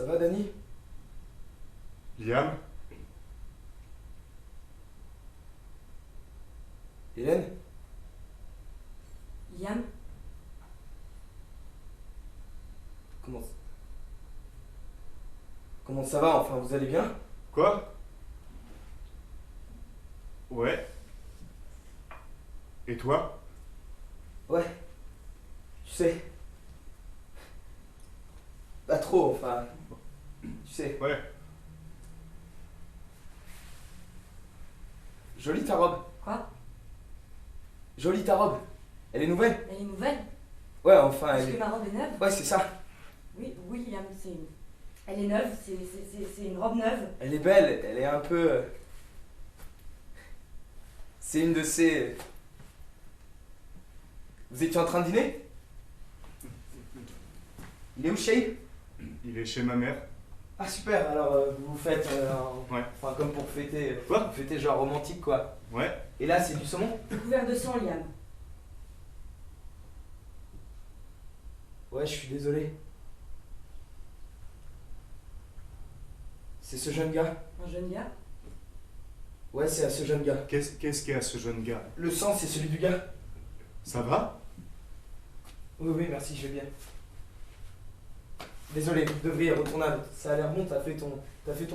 Ça va, Dani? Liam? Hélène? Liam? Comment ça va, enfin, vous allez bien? Quoi? Ouais. Et toi? Ouais. Tu sais. Pas trop, enfin. Tu sais. Ouais. Jolie ta robe. Quoi? Jolie ta robe. Elle est nouvelle? Elle est nouvelle? Ouais, enfin, Est-ce elle que est... ma robe est neuve? Ouais, c'est ça. Oui, oui, Liam, elle est neuve, c'est une robe neuve. Elle est belle, elle est un peu... C'est une de ces... Vous étiez en train de dîner? Il est où, Shay? Il est chez ma mère. Ah super, alors vous faites Ouais. enfin comme pour fêter, Quoi? vous fêtez genre romantique quoi. Ouais. Et là c'est du saumon? Couvert de sang, Liam. Ouais, je suis désolé. C'est ce jeune gars? Un jeune gars? Ouais, c'est à ce jeune gars. Qu'est-ce qu'il y a à ce jeune gars? Le sang, c'est celui du gars? Ça va? Oui, oui, merci, je vais bien. Désolé, vous devriez retourner. Ça a l'air bon, t'as fait ton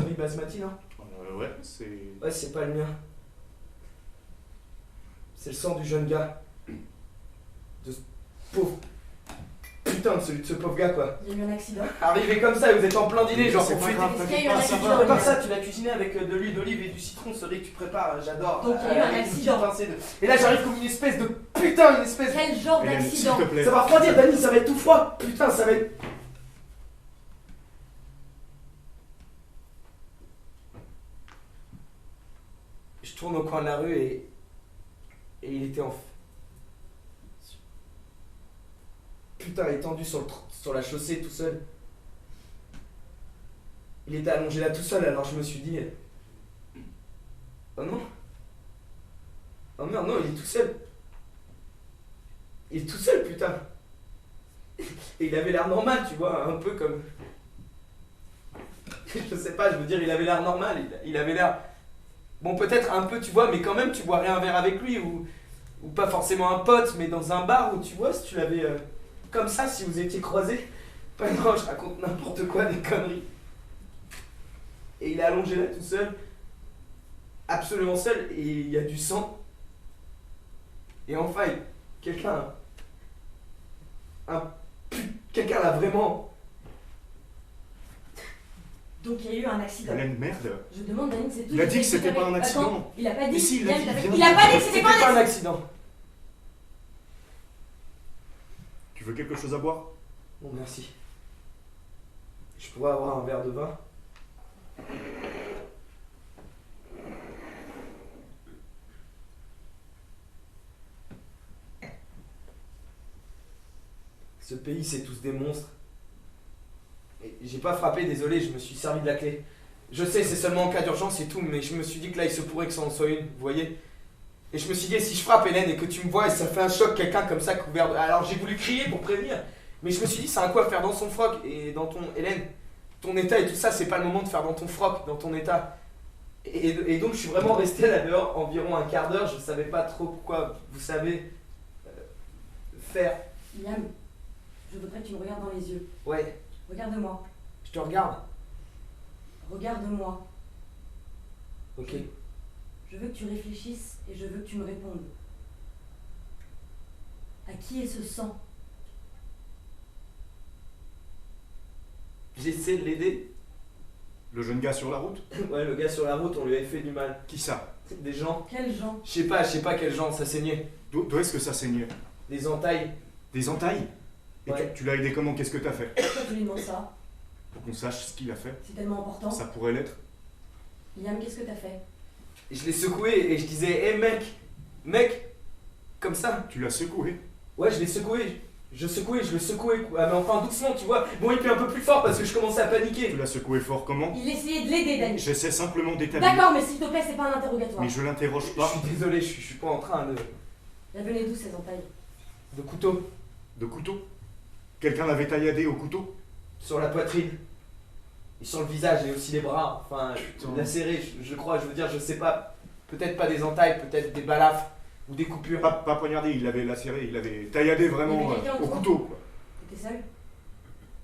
riz basmati, non? Ouais, c'est... Ouais, c'est pas le mien. C'est le sang du jeune gars. De ce pauvre... Putain, de celui de ce pauvre gars, quoi. Il y a eu un accident. Arrivé comme ça, vous êtes en plein dîner, genre C'est pour pas fêter. grave, Est-ce qu'il y a eu un t'inquiète pas, ça accident? va. Prépare ça, tu l'as cuisiné avec de l'huile d'olive et du citron, celui que tu prépares, j'adore. Donc, il y a eu un Avec une accident. petite pincée de- Et là j'arrive comme une espèce de... Putain, une espèce de... Quel genre Hélène, s'il d'accident? te plaît. Ça va refroidir, Dani, ça va être tout froid. Putain, ça va être... Je tourne au coin de la rue et il était en... Putain, étendu sur la chaussée tout seul. Il était allongé là tout seul, alors je me suis dit... Oh non. Oh merde, non, il est tout seul. Il est tout seul, putain. Et il avait l'air normal, tu vois, un peu comme... Je sais pas, je veux dire, il avait l'air normal, il avait l'air... Bon, peut-être un peu, tu vois, mais quand même, tu boirais un verre avec lui, ou pas forcément un pote, mais dans un bar où, tu vois, si tu l'avais... comme ça, si vous étiez croisés... Pas non, je raconte n'importe quoi, des conneries. Et il est allongé là, tout seul. Absolument seul, et il y a du sang. Et enfin, quelqu'un... Quelqu'un l'a vraiment... Donc il y a eu un accident. Hélène, merde. Je demande, Dani, c'est tout. Il a dit que Qu'est-ce c'était pas t'avais- un accident. Attends, il a pas dit. Mais si, il a Liam, dit, t'avais- viens. Il a pas dit que c'était C'était pas un pas un accident. accident. Tu veux quelque chose à boire? Bon, merci. Je pourrais avoir un verre de vin? Ce pays, c'est tous des monstres. Et j'ai pas frappé, désolé, je me suis servi de la clé. Je sais, c'est seulement en cas d'urgence et tout, mais je me suis dit que là, il se pourrait que ça en soit une, vous voyez? Et je me suis dit, si je frappe Hélène et que tu me vois et ça fait un choc, quelqu'un comme ça couvert de... Alors j'ai voulu crier pour prévenir, mais je me suis dit, c'est un coup à faire dans son froc et dans ton... Hélène, ton état et tout ça, c'est pas le moment de faire dans ton froc, dans ton état. Et donc je suis vraiment resté là dehors environ un quart d'heure, je savais pas trop quoi, vous savez, faire. Liam, je voudrais que tu me regardes dans les yeux. Ouais, Regarde-moi. je te regarde. Regarde-moi. Ok. Je veux que tu réfléchisses et je veux que tu me répondes. À qui est ce sang? J'essaie de l'aider. Le jeune gars sur la route? Ouais, le gars sur la route, on lui avait fait du mal. Qui ça? Des gens. Quels gens? Je sais pas quel genre, ça saignait. D'où est-ce que ça saignait? Des entailles. Des entailles? Et Ouais. tu l'as aidé comment? Qu'est-ce que t'as fait? Pourquoi tu lui demandes ça? Pour qu'on sache ce qu'il a fait. C'est tellement important. Ça pourrait l'être. Liam, qu'est-ce que t'as fait? Et je l'ai secoué et je disais, hé mec, comme ça. Tu l'as secoué. Ouais, je l'ai secoué. Je le secouais, quoi. Mais enfin, doucement, tu vois. Bon, et puis un peu plus fort parce que je commençais à Tu paniquer. l'as secoué fort comment? Il essayait de l'aider, Dani. J'essaie simplement d'établir. D'accord, mais s'il te plaît, c'est pas un interrogatoire. Mais je l'interroge Je pas. suis désolé, je suis pas en train Elles venaient d'où ces entailles? de couteau De couteau? Quelqu'un l'avait tailladé au couteau? sur la poitrine. Et sur le visage et aussi les bras, enfin, lacérés, je crois, je veux dire, je sais pas. Peut-être pas des entailles, peut-être des balafres ou des coupures. Pas poignardé, il l'avait lacéré, il l'avait tailladé vraiment Il y avait quelqu'un au autour. couteau, quoi. T'étais seul?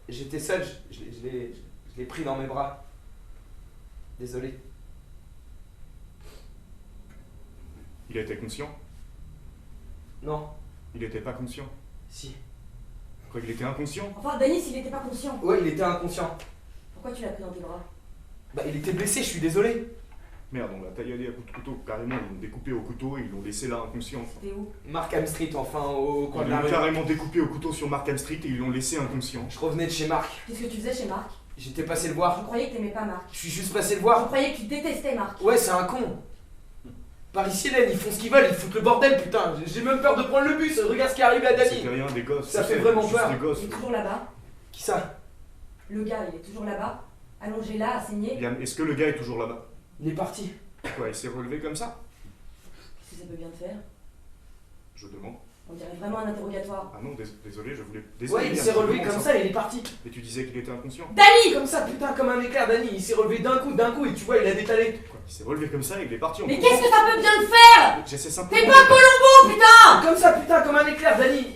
J'étais seul, je l'ai pris dans mes bras. Désolé. Il était conscient? Non, Il était pas conscient? si. Quoi, il était inconscient? Enfin, Denis, il était pas conscient. Ouais, il était inconscient. Pourquoi tu l'as pris dans tes bras? Bah, il était blessé, je suis désolé. Merde, on l'a tailladé à coups de couteau, carrément, ils l'ont découpé au couteau et ils l'ont laissé là inconscient. C'était où? Markham Street, enfin, au coin Ils de la l'ont rue. carrément découpé au couteau sur Markham Street et ils l'ont laissé inconscient. Je revenais de chez Marc. Qu'est-ce que tu faisais chez Marc? J'étais passé le Je voir. croyais que t'aimais pas Marc. Je suis juste passé le Je voir. croyais que tu détestais Marc. Ouais, c'est un con. Par ici, Hélène, ils font ce qu'ils veulent, ils foutent le bordel, putain. J'ai même peur de prendre le bus. Regarde ce qui est arrivé à C'était Dani. rien, des gosses. Ça fait c'est vraiment juste peur. des gosses. Il est toujours là-bas. Qui ça? Le gars, il est toujours là-bas. Allongé là, à saigner. Liam, est-ce que le gars est toujours là-bas? Il est parti. Quoi, il s'est relevé comme ça? Qu'est-ce que ça peut bien te faire? Je demande. On dirait vraiment un interrogatoire. Ah non, désolé, je voulais... Désolé, Ouais, il Liam, s'est je relevé demande comme ça et il est parti. Et tu disais qu'il était inconscient? Dani, comme ça, putain, comme un éclair, Dani. Il s'est relevé d'un coup, et tu vois, il a détalé. Quoi, il s'est relevé comme ça et il est parti. Mais qu'est-ce que ça peut bien te faire? J'essaie simplement... T'es pas Colombo, putain! Comme ça, putain, comme un éclair, Dani.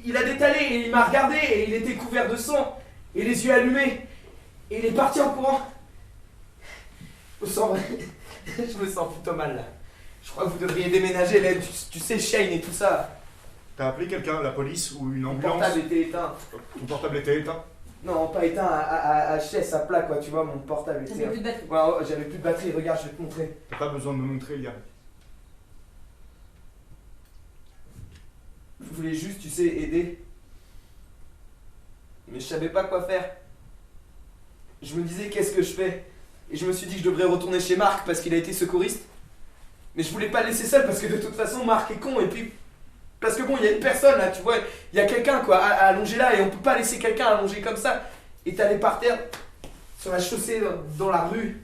Il a détalé et il m'a regardé et il était couvert de sang et les yeux allumés. Et il est parti en courant. Je me sens plutôt mal là. Je crois que vous devriez déménager là, tu sais, Shane et tout ça. T'as appelé quelqu'un, la police ou une Mon ambulance? portable était éteint. Ton portable était éteint? Non, pas éteint, à chaise, à plat quoi, tu vois, mon portable Ça était. fait plus de batterie. Ouais, j'avais plus de batterie, regarde, je vais te montrer. T'as pas besoin de me montrer, Liam. Je voulais juste, tu sais, aider. Mais je savais pas quoi faire. Je me disais, qu'est-ce que je fais? Et je me suis dit que je devrais retourner chez Marc parce qu'il a été secouriste. Mais je voulais pas le laisser seul parce que de toute façon, Marc est con. Et puis, parce que bon, il y a une personne là, tu vois, il y a quelqu'un quoi, allongé là. Et on peut pas laisser quelqu'un allongé comme ça. Et t'allais par terre, sur la chaussée, dans la rue.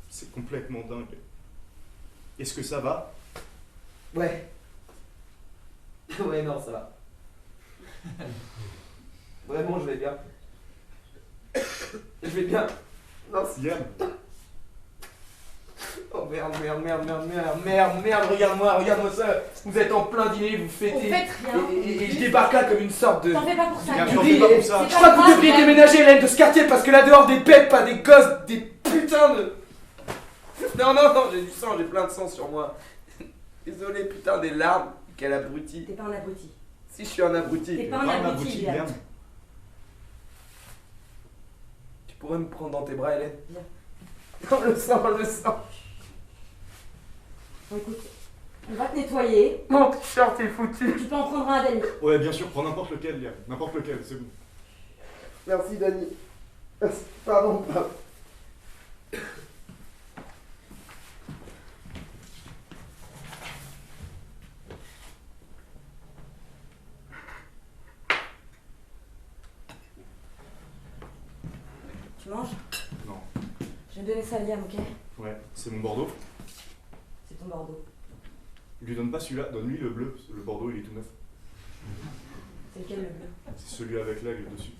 C'est complètement dingue. Est-ce que ça va? Ouais. Ouais, non, ça va. Vraiment, je vais bien. Je vais bien. Non, c'est... Liam, Oh merde, regarde-moi ça. Vous êtes en plein dîner, vous On fêtez. fait rien. Et je débarque là comme une sorte de... T'en fais pas pour ça. Liam, Tu t'en ris, fais pas et- pour ça. Je crois que vous devriez déménager, Hélène, de ce quartier, parce que là dehors, des bêtes, pas des gosses, des putains de... Non, j'ai du sang, j'ai plein de sang sur moi. Désolé, putain, des larmes. Quel abruti. T'es pas un abruti. Si je suis un abruti. T'es pas un Pas abruti, Liam. Liam. Tu pourrais me prendre dans tes bras, Hélène? Viens. On le sent. Bon, écoute, on va te nettoyer. Mon t-shirt est foutu. Tu peux en prendre un à Denis. Ouais, bien sûr, prends n'importe lequel, Liam. N'importe lequel, c'est bon. Merci, Dani. Pardon. Tu manges? Non. Je vais donner ça à Liam, ok? Ouais, c'est mon Bordeaux. C'est ton Bordeaux. Lui donne pas celui-là, donne-lui le bleu. Le Bordeaux, il est tout neuf. C'est lequel le bleu? C'est celui avec l'aigle dessus.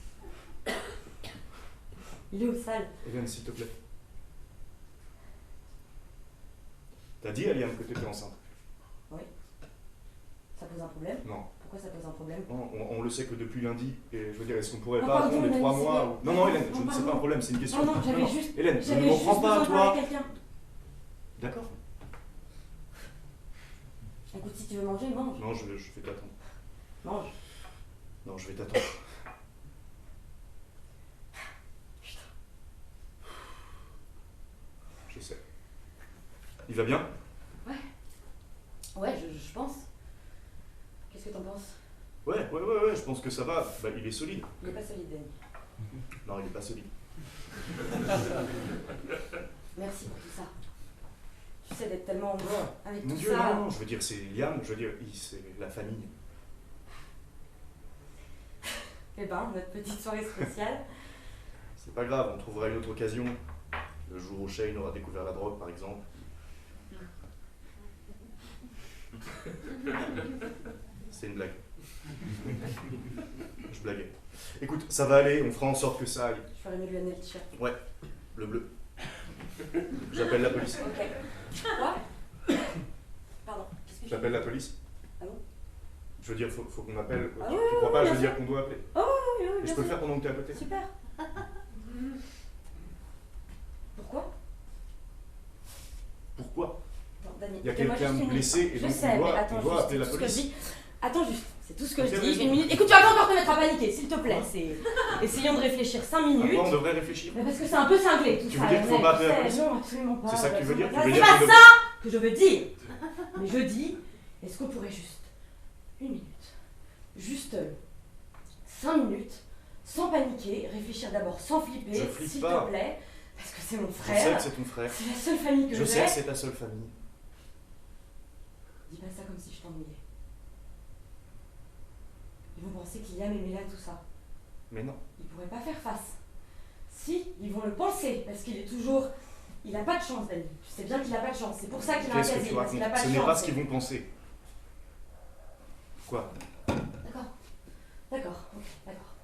Il est où, sale? Hélène, s'il te plaît. T'as dit à Liam que t'étais enceinte? Ça pose un problème? Non. Pourquoi ça pose un problème? Non, on le sait que depuis lundi. Et je veux dire, est-ce qu'on pourrait Non, pas pardon, attendre les 3 Hélène, mois c'est ou... bien. Non, Hélène, Non, c'est pardon. pas un problème, c'est une question. Non, j'avais juste... Hélène, ne J'avais m'en juste prends pas besoin à de parler à toi. quelqu'un. D'accord. Écoute, si tu veux manger, mange. Non, je vais t'attendre. Mange. Non, je vais t'attendre. Je sais. Il va bien? Ouais, je pense. Qu'est-ce que t'en penses? Ouais, je pense que ça va. Bah, il est solide. Il est pas solide, Denis. Non, il est pas solide. Merci pour tout ça. Tu sais d'être tellement avec Mon tout Dieu, ça. non, je veux dire, c'est Liam, je veux dire, c'est la famille. Eh ben, notre petite soirée spéciale. C'est pas grave, on trouvera une autre occasion. Le jour où Shane aura découvert la drogue, par exemple. C'est une blague. Je je blaguais. Écoute, ça va aller, on fera en sorte que ça aille. Je ferais mieux de lui amener le t-shirt. Ouais, le bleu. J'appelle la police. Ok. Quoi? Pardon, qu'est-ce que je J'appelle la police. Ah bon? Je veux dire, faut qu'on appelle. Ah tu oui, crois pas, je bien veux sûr. dire qu'on doit appeler. Oh oui, oui, Et bien je peux le sûr. faire pendant que t'es à côté. Super. Pourquoi? Pourquoi? Non, Dani, Il y a fais-moi quelqu'un juste une blessé minute. et Je donc sais, on mais doit attends appeler juste, la c'est tout ce que je police. dis. Attends juste, c'est tout ce que je Ok, dis. vas-y. Une minute. Écoute, tu vas pas encore te mettre à paniquer, s'il te plaît. Essayons de réfléchir 5 À minutes. quoi on devrait réfléchir? Mais parce que c'est un peu cinglé tout Tu ça. veux dire qu'il faut mec, pas appeler la tu police? sais, non, absolument pas. C'est ça que tu veux dire? Tu veux C'est dire pas qu'on ça que je veux dire. Mais je dis, est-ce qu'on pourrait juste une minute, juste 5 minutes, sans paniquer, réfléchir d'abord sans flipper, Je flippe s'il pas. te plaît, parce que c'est mon Je sais frère. que c'est ton frère. C'est la seule famille que Je sais j'ai. que c'est ta seule famille. Dis pas ça comme si je t'ennuyais. Ils vont penser qu'il y a mêlé à tout ça. Mais non. Ils pourraient pas faire face. Si, ils vont le penser, parce qu'il est toujours... Il a pas de chance, Dani. Tu sais bien qu'il a pas de chance. C'est pour ça qu'il a un Qu'est-ce que casier, tu parce qu'il a racontes? pas Ce de n'est chance. pas ce qu'ils vont penser. Quoi? D'accord. D'accord, ok, d'accord.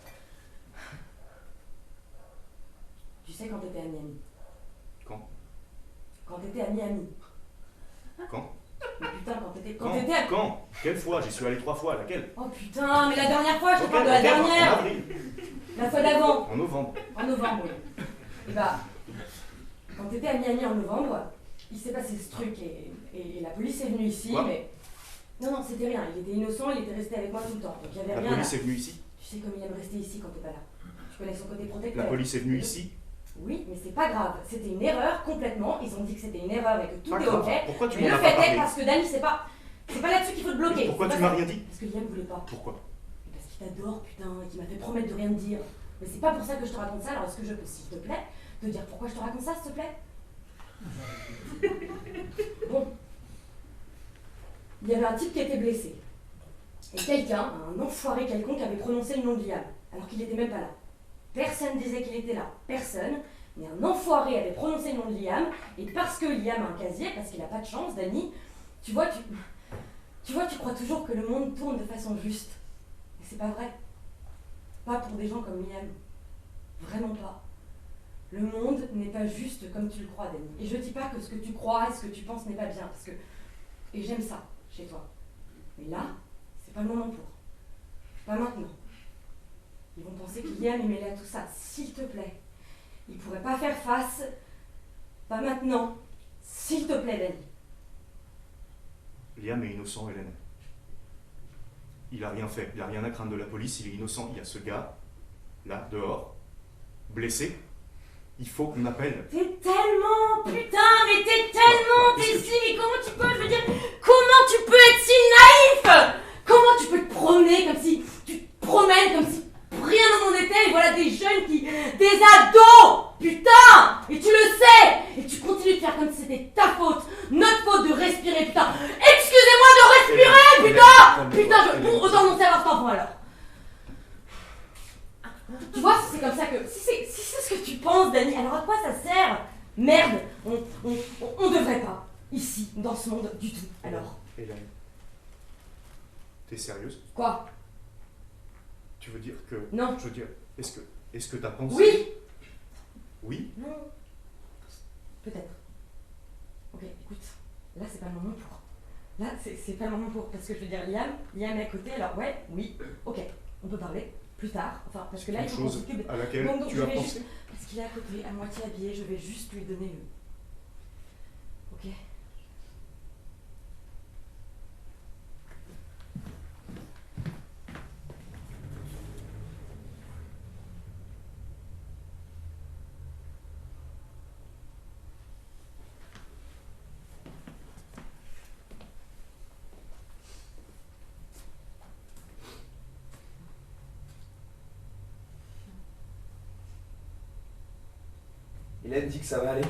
Tu sais quand t'étais à Miami. Quand? Quand t'étais à Miami. Quand? Mais putain, quand t'étais... Quand? t'étais à... Quand? Quelle fois? J'y suis allé 3 fois. Laquelle? Oh putain, mais la dernière fois, je te Ok, parle de la ok, dernière. En avril. La fois d'avant. En novembre. En novembre, oui. Et bah, quand t'étais à Miami en novembre, il s'est passé ce truc et la police est venue ici, Quoi? mais... Non, c'était rien. Il était innocent, il était resté avec moi tout le temps. Donc il y avait La rien police à... est venue ici. Tu sais comme il aime rester ici quand t'es pas là. Tu connais son côté protecteur. La police est venue ici. Oui, mais c'est pas grave. C'était une erreur complètement. Ils ont dit que c'était une erreur et que tout Pas est grave. ok. Pourquoi tu Mais m'en le as pas fait est parlé? parce que Dani, c'est pas là-dessus qu'il faut te bloquer. Pourquoi C'est tu pas m'as ça. rien dit? Parce que Liam voulait pas. Pourquoi? Parce qu'il t'adore, putain, et qu'il m'a fait promettre de rien te dire. Mais c'est pas pour ça que je te raconte ça. Alors est-ce que je peux, s'il te plaît, te dire pourquoi je te raconte ça, s'il te plaît? Bon. Il y avait un type qui était blessé. Et quelqu'un, un enfoiré quelconque, avait prononcé le nom de Liam, alors qu'il n'était même pas là. Personne disait qu'il était là, personne. Mais un enfoiré avait prononcé le nom de Liam, et parce que Liam a un casier, parce qu'il n'a pas de chance, Dani, tu vois, tu crois toujours que le monde tourne de façon juste. Mais c'est pas vrai. Pas pour des gens comme Liam. Vraiment pas. Le monde n'est pas juste comme tu le crois, Dani. Et je dis pas que ce que tu crois et ce que tu penses n'est pas bien, parce que... Et j'aime ça, chez toi. Mais là, c'est pas le moment pour. Pas maintenant. Ils vont penser que Liam est mêlé à tout ça, s'il te plaît. Ils pourraient pas faire face. Pas maintenant. S'il te plaît, Dani. Liam est innocent, Hélène. Il a rien fait. Il a rien à craindre de la police. Il est innocent. Il y a ce gars, là, dehors, blessé. Il faut qu'on appelle. T'es tellement... Putain, mais t'es tellement... T'es si... Mais comment tu peux... Je veux dire... Comment tu peux être si naïf? Comment tu peux te promener comme si... Tu te promènes comme si... Rien au monde était, et voilà des jeunes qui... Des ados! Putain! Et tu le sais! Et tu continues de faire comme si c'était ta faute, notre faute de respirer, putain! Excusez-moi de respirer, putain! Putain, bon, autant non savoir cet enfant alors. Tu vois, si c'est comme ça que... Si c'est ce que tu penses, Dani, alors à quoi ça sert? Merde! On devrait pas, ici, dans ce monde, du tout, alors. Hélène, t'es sérieuse? Quoi? Tu veux dire que... Non. Je veux dire, est-ce que t'as pensé... Oui! Oui? Non. Peut-être. Ok, écoute, là c'est pas le moment pour. Là c'est pas le moment pour. Parce que je veux dire, Liam est à côté, alors ouais, oui, ok, on peut parler plus tard. Enfin, parce que là il Une faut qu'on chose s'occupe. à laquelle Donc, tu je as vais pensé? juste- Parce qu'il est à côté, à moitié habillé, je vais juste lui donner le. Ok? Hélène dit que ça va aller.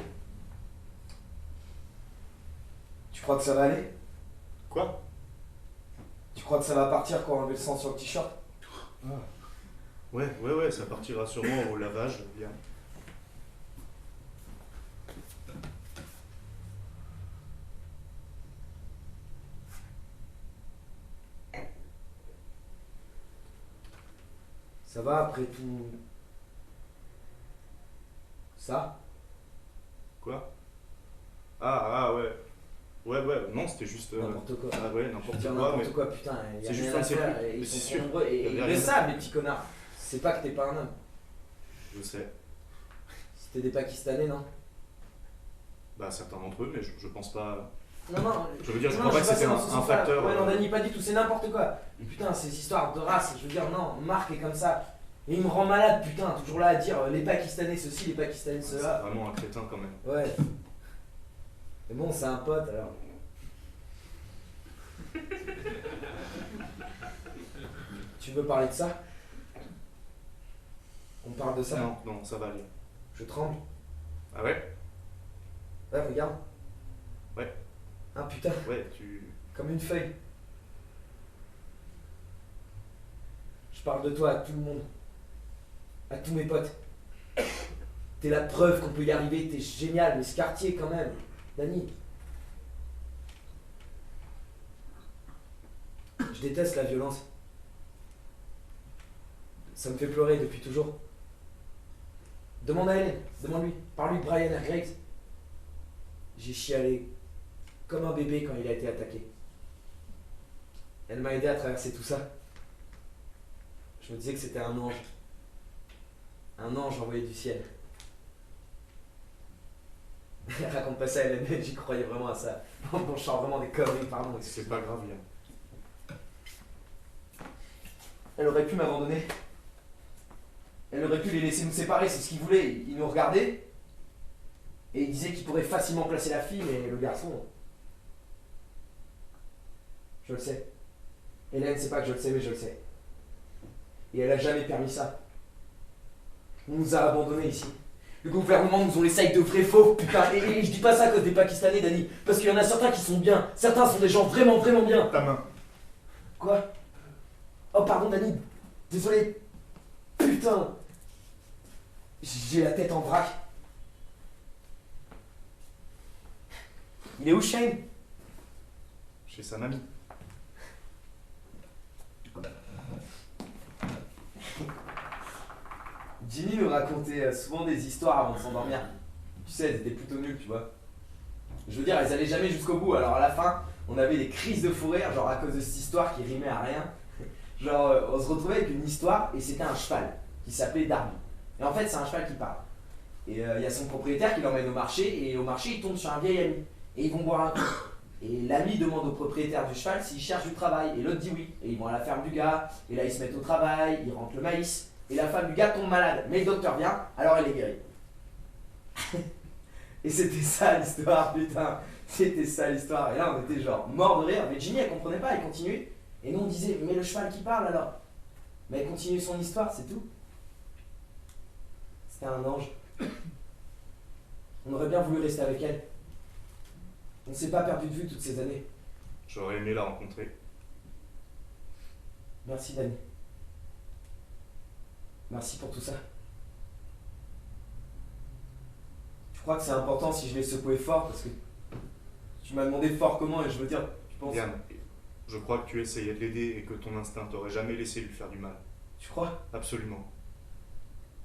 Tu crois que ça va aller? Quoi? Tu crois que ça va partir quand on enlève le sang sur le t-shirt? Ah. Ouais, ça partira sûrement au lavage, bien. Ça va après tout. Ça? Quoi? Ah, ouais. Ouais, non, c'était juste. N'importe quoi. Ah ouais, Je n'importe veux dire quoi, mais. n'importe quoi, putain. C'est juste un de ces trucs. Mais Ils c'est sont sûr. trop nombreux et Y avait ils rien. le savent, les petits connards. C'est pas que t'es pas un homme. Je sais. C'était des Pakistanais, non? Bah, certains d'entre eux, mais je pense pas. Non. Je veux dire, je non, crois pas que sais c'était dans ce un sens-là. facteur. Ouais, non, Dani, pas du tout, c'est n'importe quoi. Et putain, ces histoires de race, je veux dire, non, Marc est comme ça. Et il me rend malade, putain, toujours là à dire les Pakistanais ceci, les Pakistanais C'est cela. vraiment un crétin quand même. Ouais. Mais bon, c'est un pote alors. Tu veux parler de ça? On parle de ça? Non, ça va aller. Je tremble. Ah ouais? Ouais, regarde. Ouais. Ah putain, Ouais, tu. comme une feuille. Je parle de toi à tout le monde. À tous mes potes. T'es la preuve qu'on peut y arriver, t'es génial, mais ce quartier quand même. Dani. Je déteste la violence. Ça me fait pleurer depuis toujours. Demande à Hélène, demande-lui, parle-lui de Brian Hargraves. J'ai chialé comme un bébé quand il a été attaqué. Elle m'a aidé à traverser tout ça. Je me disais que c'était un ange. Un ange envoyé du ciel. Raconte pas ça, Hélène, j'y croyais vraiment à ça. Bon, je sors vraiment des conneries, pardon. C'est pas grave, Liam. Elle aurait pu m'abandonner. Elle aurait pu les laisser nous séparer, c'est ce qu'ils voulaient. Ils nous regardaient et ils disaient qu'ils pourraient facilement placer la fille, mais le garçon. Je le sais. Hélène, c'est pas que je le sais, mais je le sais. Et elle a jamais permis ça. On nous a abandonnés ici. Le gouvernement nous ont laissé avec de vrais faux, putain. Et je dis pas ça à cause des Pakistanais, Dani. Parce qu'il y en a certains qui sont bien. Certains sont des gens vraiment, vraiment bien. Ta main. Quoi? Oh, pardon, Dani. Désolé. Putain. J'ai la tête en vrac. Il est où, Shane? Chez sa mamie. Jimmy me racontait souvent des histoires avant de s'endormir. Tu sais, elles étaient plutôt nulles, tu vois. Je veux dire, elles allaient jamais jusqu'au bout. Alors à la fin, on avait des crises de fou rire, genre à cause de cette histoire qui rimait à rien. Genre, on se retrouvait avec une histoire et c'était un cheval qui s'appelait Darby. Et en fait, c'est un cheval qui parle. Et il y a son propriétaire qui l'emmène au marché et au marché, il tombe sur un vieil ami. Et ils vont boire un coup. Et l'ami demande au propriétaire du cheval s'il cherche du travail. Et l'autre dit oui. Et ils vont à la ferme du gars. Et là, ils se mettent au travail, ils rentrent le maïs. Et la femme du gars tombe malade. Mais le docteur vient, alors elle est guérie. Et c'était ça l'histoire, putain. C'était ça l'histoire. Et là, on était genre mort de rire. Mais Ginny, elle comprenait pas, elle continuait. Et nous, on disait, mais le cheval qui parle alors? Mais elle continue son histoire, c'est tout. C'était un ange. On aurait bien voulu rester avec elle. On s'est pas perdu de vue toutes ces années. J'aurais aimé la rencontrer. Merci, Dani. Merci pour tout ça. Je crois que c'est important si je l'ai secoué fort parce que tu m'as demandé fort comment et je veux dire, tu penses. Liam, je crois que tu essayais de l'aider et que ton instinct t'aurait jamais laissé lui faire du mal. Tu crois? Absolument.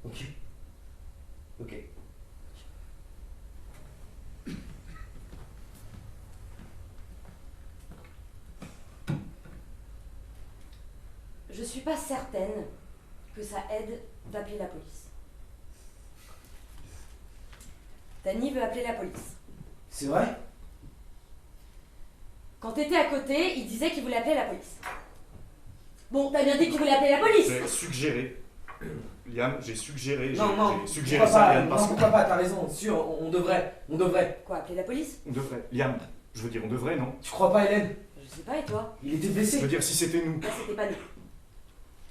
Ok. Ok. Je suis pas certaine que ça aide d'appeler la police. Dani veut appeler la police. C'est vrai? Quand t'étais à côté, il disait qu'il voulait appeler la police. Bon, t'as bien dit que tu voulais appeler la police. J'ai suggéré. Liam, j'ai suggéré. Non, J'ai suggéré pourquoi ça, pas, Liam, parce non, que. pourquoi pas, t'as raison, sûr, on devrait. Quoi, appeler la police? On devrait. Liam, je veux dire, on devrait, non? Tu crois pas, Hélène? Je sais pas, et toi? Il était Je blessé. veux dire, si c'était nous. Là, c'était pas nous.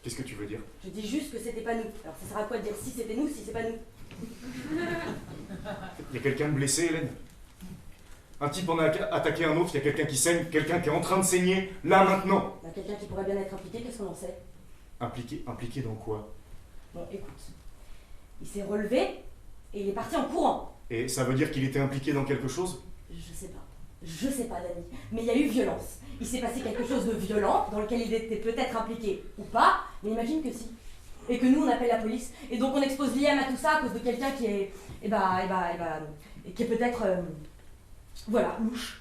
Qu'est-ce que tu veux dire? Je dis juste que c'était pas nous. Alors ça sert à quoi de dire si c'était nous, si c'est pas nous? Il y a quelqu'un de blessé, Hélène? Un type en a attaqué un autre, il y a quelqu'un qui saigne, quelqu'un qui est en train de saigner, là, maintenant. Bah, quelqu'un qui pourrait bien être impliqué, qu'est-ce qu'on en sait? Impliqué dans quoi? Bon, écoute. Il s'est relevé et il est parti en courant. Et ça veut dire qu'il était impliqué dans quelque chose? Je sais pas. Je sais pas, Dani. Mais il y a eu violence. Il s'est passé quelque chose de violent dans lequel il était peut-être impliqué ou pas, mais imagine que si. et que nous on appelle la police, et donc on expose Liam à tout ça à cause de quelqu'un qui est, qui est peut-être, voilà, louche.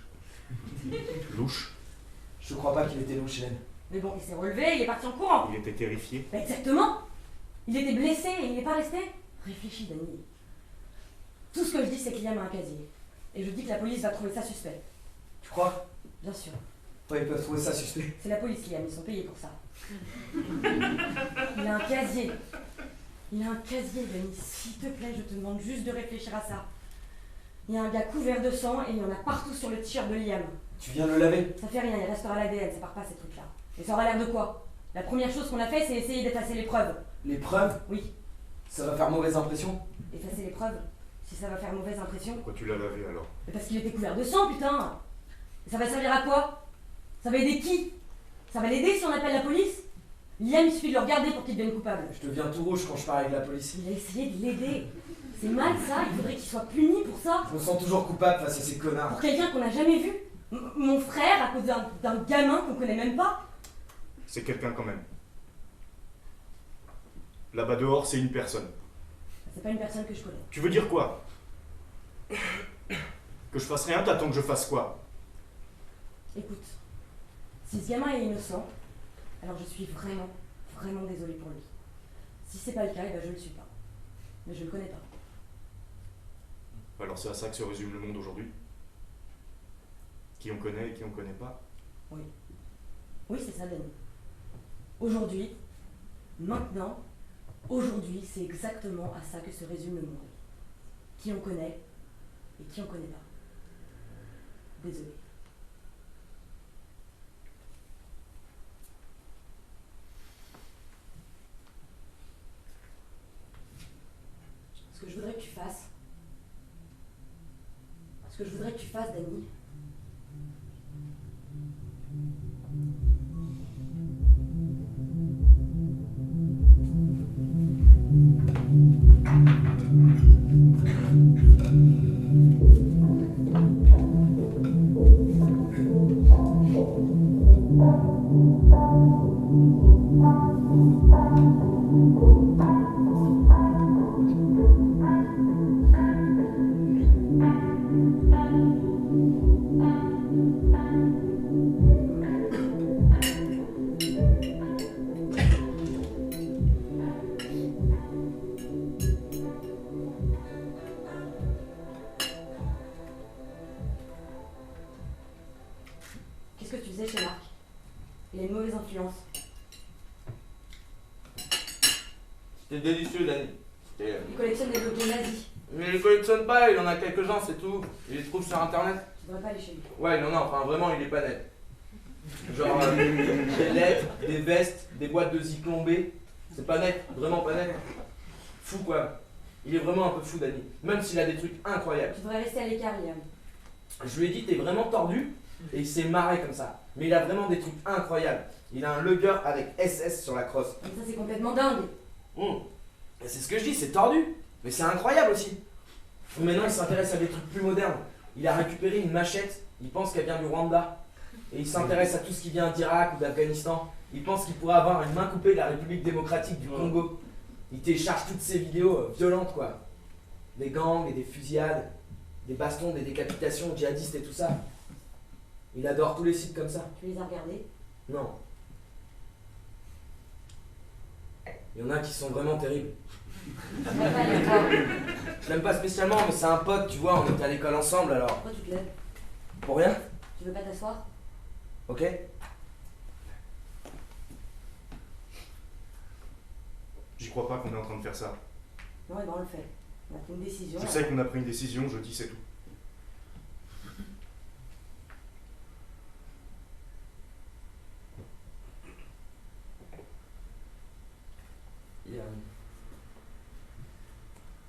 Louche. Je crois pas qu'il était louche, Hélène. Mais bon, il s'est relevé, il est parti en courant. Il était terrifié. Bah exactement. Il était blessé et il n'est pas resté. Réfléchis, Dani. Tout ce que je dis, c'est que Liam a un casier. Et je dis que la police va trouver ça suspect. Tu crois? Bien sûr. Ouais, ils peuvent trouver ça suspect. C'est la police, Liam, ils sont payés pour ça. Il a un casier. Il a un casier, Dani. S'il te plaît, je te demande juste de réfléchir à ça. Il y a un gars couvert de sang et il y en a partout sur le t-shirt de Liam. Tu viens de le laver? Ça fait rien, il restera l'ADN, ça part pas ces trucs-là. Et ça aura l'air de quoi? La première chose qu'on a fait, c'est essayer d'effacer les preuves. Les preuves? Oui. Ça va faire mauvaise impression? Effacer les preuves? Si ça va faire mauvaise impression? Pourquoi tu l'as lavé alors? Mais parce qu'il était couvert de sang, putain! Et ça va servir à quoi? Ça va aider qui? Ça va l'aider si on appelle la police? Liam, il suffit de le regarder pour qu'il devienne coupable. Je deviens tout rouge quand je parle avec la police. Il a essayé de l'aider. C'est mal ça, il faudrait qu'il soit puni pour ça. Je me sens toujours coupable face à ces Pour connards. quelqu'un qu'on n'a jamais vu. Mon frère, à cause d'un gamin qu'on connaît même pas. C'est quelqu'un quand même. Là-bas dehors, c'est une personne. C'est pas une personne que je connais. Tu veux dire quoi? Que je fasse rien, t'attends que je fasse quoi? Écoute, si ce gamin est innocent, alors je suis vraiment, vraiment désolée pour lui. Si c'est pas le cas, eh ben je le suis pas. Mais je le connais pas. Alors c'est à ça que se résume le monde aujourd'hui? Qui on connaît et qui on connaît pas? Oui. Oui, c'est ça, Dani. Aujourd'hui, maintenant, aujourd'hui, c'est exactement à ça que se résume le monde. Qui on connaît et qui on connaît pas. Désolée. Ce que je voudrais que tu fasses, Dani, qu'est-ce que tu faisais chez Marc? Il a une mauvaise influence. C'était délicieux, Dani. Il collectionne des bloquets nazis. Mais il les collectionne pas, il en a quelques-uns, c'est tout. Il les trouve sur internet. Tu devrais pas aller chez lui. Ouais, il en a, enfin vraiment, il est pas net. Genre, des lettres, des vestes, des boîtes de Zyklon B. C'est pas net, vraiment pas net. Fou quoi. Il est vraiment un peu fou, Dani. Même s'il a des trucs incroyables. Tu devrais rester à l'écart, Liam. Je lui ai dit, t'es vraiment tordu. Et il s'est marré comme ça. Mais il a vraiment des trucs incroyables. Il a un lugger avec SS sur la crosse. Mais ça, c'est complètement dingue. Et c'est ce que je dis, c'est tordu. Mais c'est incroyable aussi. Maintenant, il s'intéresse à des trucs plus modernes. Il a récupéré une machette. Il pense qu'elle vient du Rwanda. Et il s'intéresse à tout ce qui vient d'Irak ou d'Afghanistan. Il pense qu'il pourrait avoir une main coupée de la République démocratique du Congo. Il télécharge toutes ces vidéos violentes, quoi. Des gangs et des fusillades, des bastons, des décapitations, djihadistes et tout ça. Il adore tous les sites comme ça. Tu les as regardés? Non. Il y en a qui sont vraiment terribles. Tu devrais pas aller voir. Je l'aime pas spécialement, mais c'est un pote, tu vois, on était à l'école ensemble alors. Pourquoi tu te lèves? Pour rien? Tu veux pas t'asseoir? Ok? J'y crois pas qu'on est en train de faire ça. Non, et ben on le fait. On a pris une décision. Je sais qu'on a pris une décision, je dis c'est tout.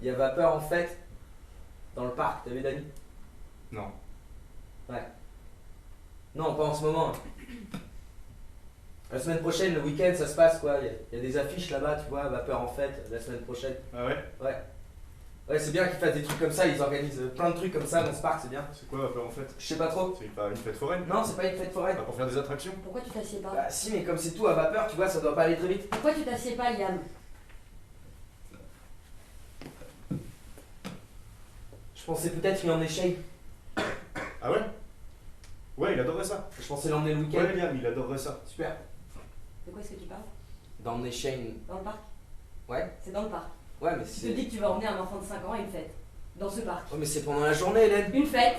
Il y a vapeur en fait dans le parc, t'as vu Dani? Non. Ouais. Non, pas en ce moment. La semaine prochaine, le week-end, ça se passe quoi. Il y a des affiches là-bas, tu vois, vapeur en fête, la semaine prochaine. Ah ouais? Ouais. Ouais, c'est bien qu'ils fassent des trucs comme ça, ils organisent plein de trucs comme ça dans ce parc, c'est bien. C'est quoi Vapeur en fête? Je sais pas trop. C'est pas une fête foraine? Non, c'est pas une fête foraine. Pas pour faire des attractions? Pourquoi tu t'assieds pas? Bah si, mais comme c'est tout à vapeur, tu vois, ça doit pas aller très vite. Pourquoi tu t'assieds pas, Liam? Je pensais peut-être y emmener Shane. Ah ouais? Ouais, il adorerait ça. Je pensais l'emmener le week-end. Ouais, Liam, il adorerait ça. Super. De quoi est-ce que tu parles? D'emmener Shane. Dans le parc? Ouais. C'est dans le parc. Ouais, mais Tu te c'est. dis que tu vas emmener un enfant de 5 ans à une fête. Dans ce parc. Ouais, mais c'est pendant la journée, Hélène. Une fête,